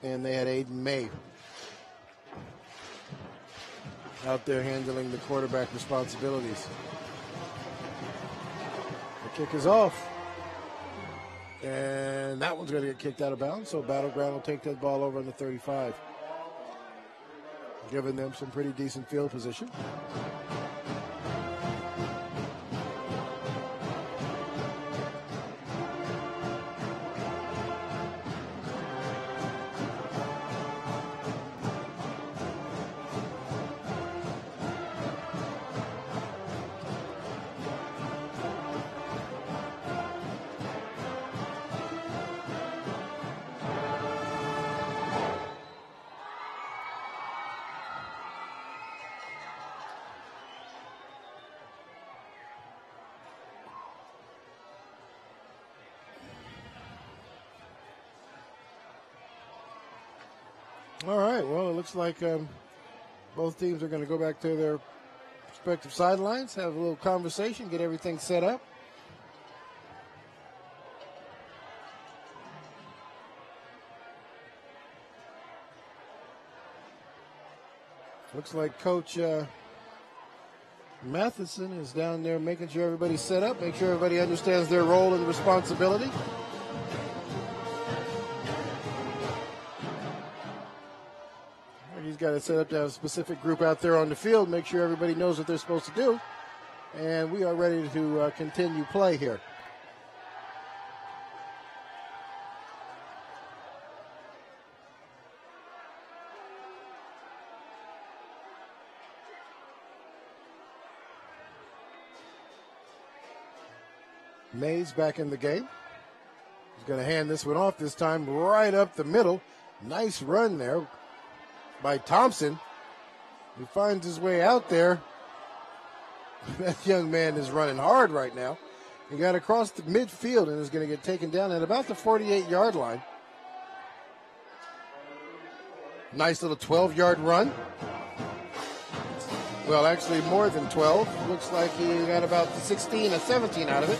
And they had Aiden May out there handling the quarterback responsibilities. The kick is off. And that one's going to get kicked out of bounds, so Battleground will take that ball over on the 35. Giving them some pretty decent field position. All right, well, it looks like both teams are going to go back to their respective sidelines, have a little conversation, get everything set up. Looks like Coach Matheson is down there making sure everybody's set up, make sure everybody understands their role and responsibility. He's got it set up to have a specific group out there on the field, make sure everybody knows what they're supposed to do. And we are ready to continue play here. Mays back in the game. He's going to hand this one off this time right up the middle. Nice run there by Thompson. He finds his way out there. That young man is running hard right now. He got across the midfield and is going to get taken down at about the 48-yard line. Nice little 12-yard run. Well, actually more than 12. Looks like he got about 16 or 17 out of it.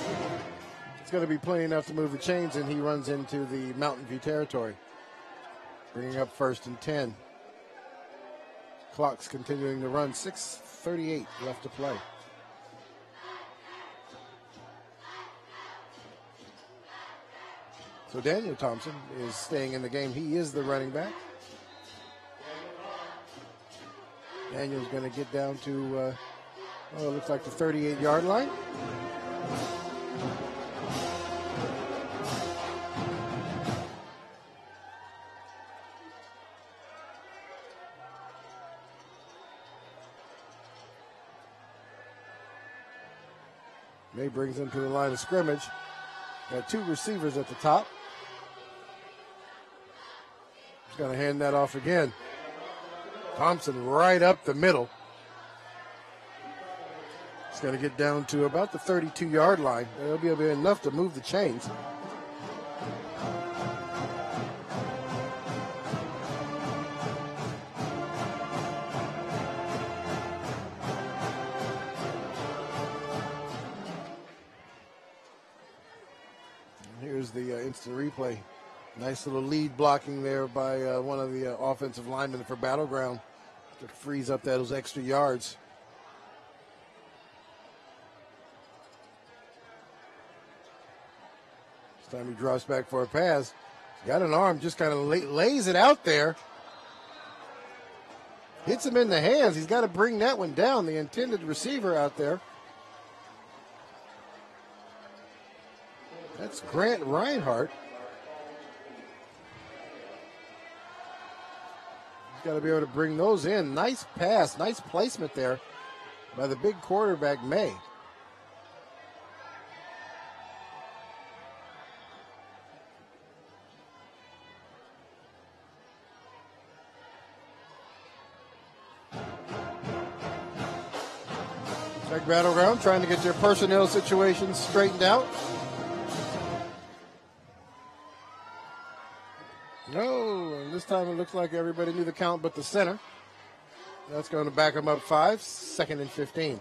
It's going to be plenty enough to move the chains, and he runs into the Mountain View territory, bringing up 1st and 10. Clock's continuing to run. 6:38 left to play. So Daniel Thompson is staying in the game. He is the running back. Daniel's going to get down to, it looks like the 38-yard line. May brings him to the line of scrimmage. Got two receivers at the top. He's going to hand that off again. Thompson right up the middle. He's going to get down to about the 32-yard line. That'll be enough to move the chains. Here's the instant replay. Nice little lead blocking there by one of the offensive linemen for Battleground to freeze up those extra yards. This time he drops back for a pass. He's got an arm, just kind of lays it out there. Hits him in the hands. He's got to bring that one down, the intended receiver out there. That's Grant Reinhardt. He's got to be able to bring those in. Nice pass, nice placement there by the big quarterback, May. Check Battleground, trying to get their personnel situations straightened out. No, and this time it looks like everybody knew the count but the center. That's going to back them up 5, 2nd and 15.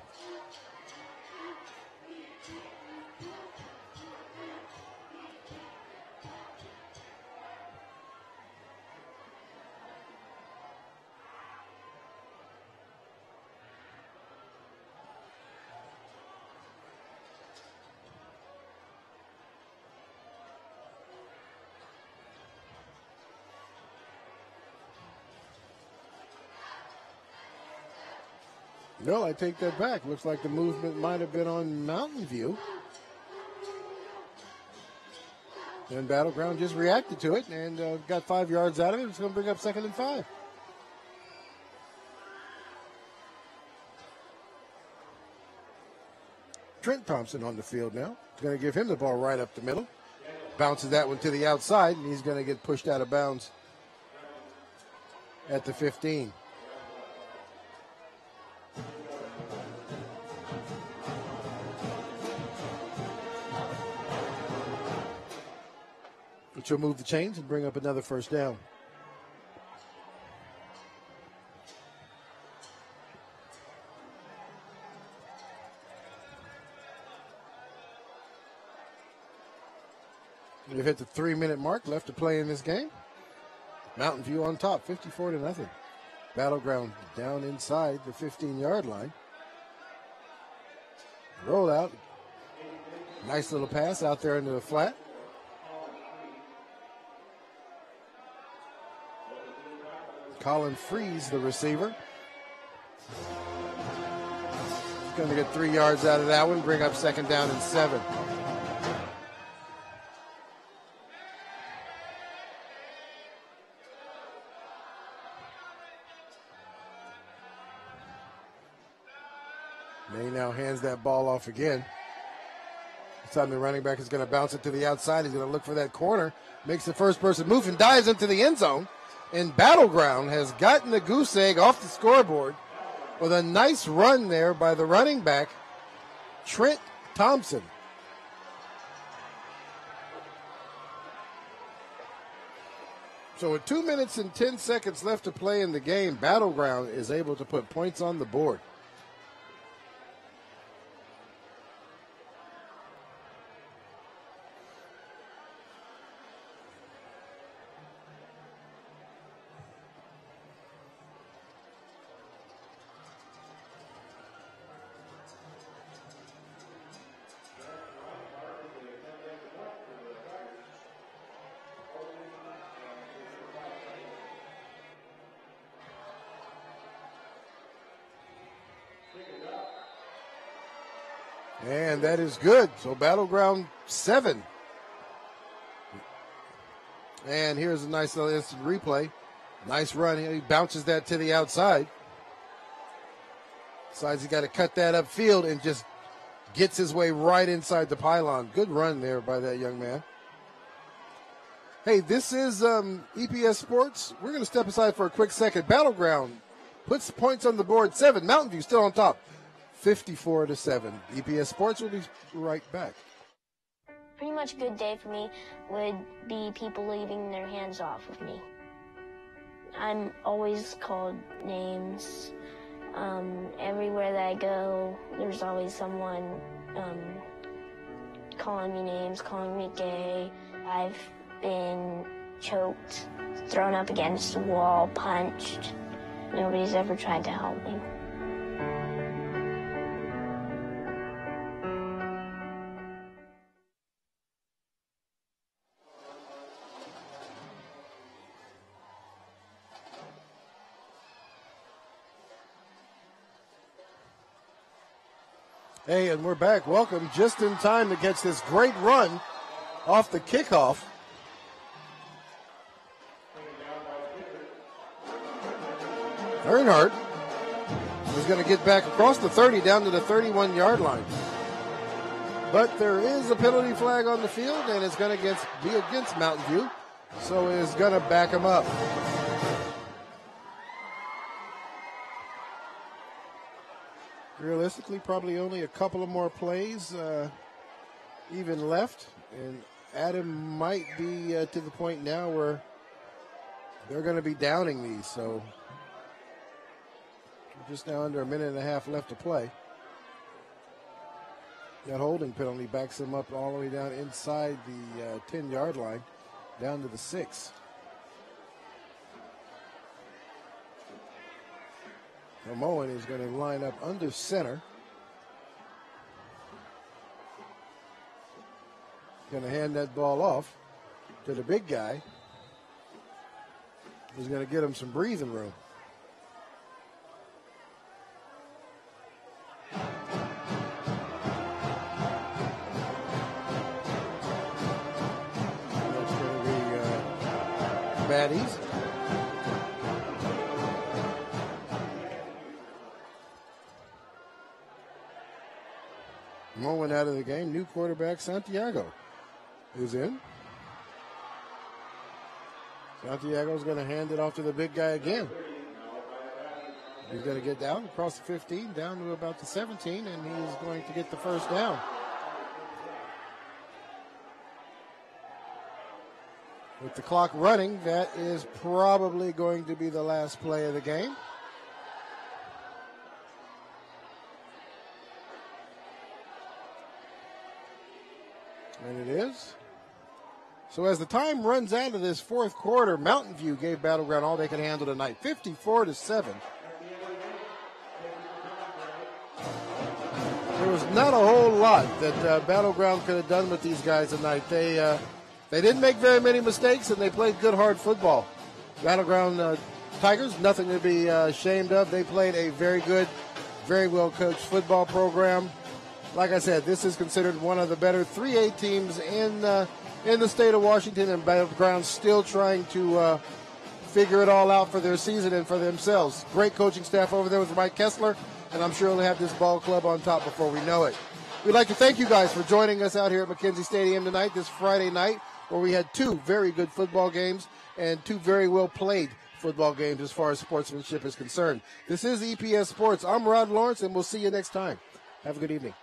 No, I take that back. Looks like the movement might have been on Mountain View. And Battleground just reacted to it and got 5 yards out of it. It's going to bring up 2nd and 5. Trent Thompson on the field now. He's going to give him the ball right up the middle. Bounces that one to the outside, and he's going to get pushed out of bounds at the 15. Which will move the chains and bring up another first down. We've hit the 3-minute mark left to play in this game. Mountain View on top, 54-0. Battleground down inside the 15-yard line. Roll out. Nice little pass out there into the flat. Colin Freeze, the receiver. He's going to get 3 yards out of that one, bring up 2nd down and 7. May now hands that ball off again. This time the running back is going to bounce it to the outside. He's going to look for that corner, makes the first person move and dives into the end zone. And Battleground has gotten the goose egg off the scoreboard with a nice run there by the running back, Trent Thompson. So with 2 minutes and 10 seconds left to play in the game, Battleground is able to put points on the board. And that is good. So Battleground 7. And here's a nice little instant replay. Nice run. He bounces that to the outside. Decides he's got to cut that upfield and just gets his way right inside the pylon. Good run there by that young man. Hey, this is EPS Sports. We're going to step aside for a quick second. Battleground puts points on the board. 7. Mountain View still on top. 54-7. EPS Sports will be right back. Pretty much a good day for me would be people leaving their hands off of me. I'm always called names. Everywhere that I go, there's always someone calling me names, calling me gay. I've been choked, thrown up against the wall, punched. Nobody's ever tried to help me. Hey, and we're back. Welcome. Just in time to catch this great run off the kickoff. Earnhardt is going to get back across the 30 down to the 31-yard line. But there is a penalty flag on the field, and it's going to be against Mountain View. So it is going to back him up. Realistically, probably only a couple of more plays even left. And Adam might be to the point now where they're going to be downing these. So just now under a minute and a half left to play. That holding penalty backs him up all the way down inside the 10-yard line, down to the 6. Moen is going to line up under center. Going to hand that ball off to the big guy. He's going to get him some breathing room. That's going to be Baddies. Moen out of the game. New quarterback Santiago is in. Santiago's going to hand it off to the big guy again. He's going to get down across the 15, down to about the 17, and he's going to get the first down. With the clock running, that is probably going to be the last play of the game. And it is. So as the time runs out of this fourth quarter, Mountain View gave Battleground all they could handle tonight, 54-7. There was not a whole lot that Battleground could have done with these guys tonight. They didn't make very many mistakes, and they played good, hard football. Battleground Tigers, nothing to be ashamed of. They played a very good, very well-coached football program. Like I said, this is considered one of the better 3A teams in the state of Washington, and Battleground still trying to figure it all out for their season and for themselves. Great coaching staff over there with Mike Kessler, and I'm sure he'll have this ball club on top before we know it. We'd like to thank you guys for joining us out here at McKenzie Stadium tonight, this Friday night, where we had 2 very good football games and 2 very well played football games as far as sportsmanship is concerned. This is EPS Sports. I'm Rod Lawrence, and we'll see you next time. Have a good evening.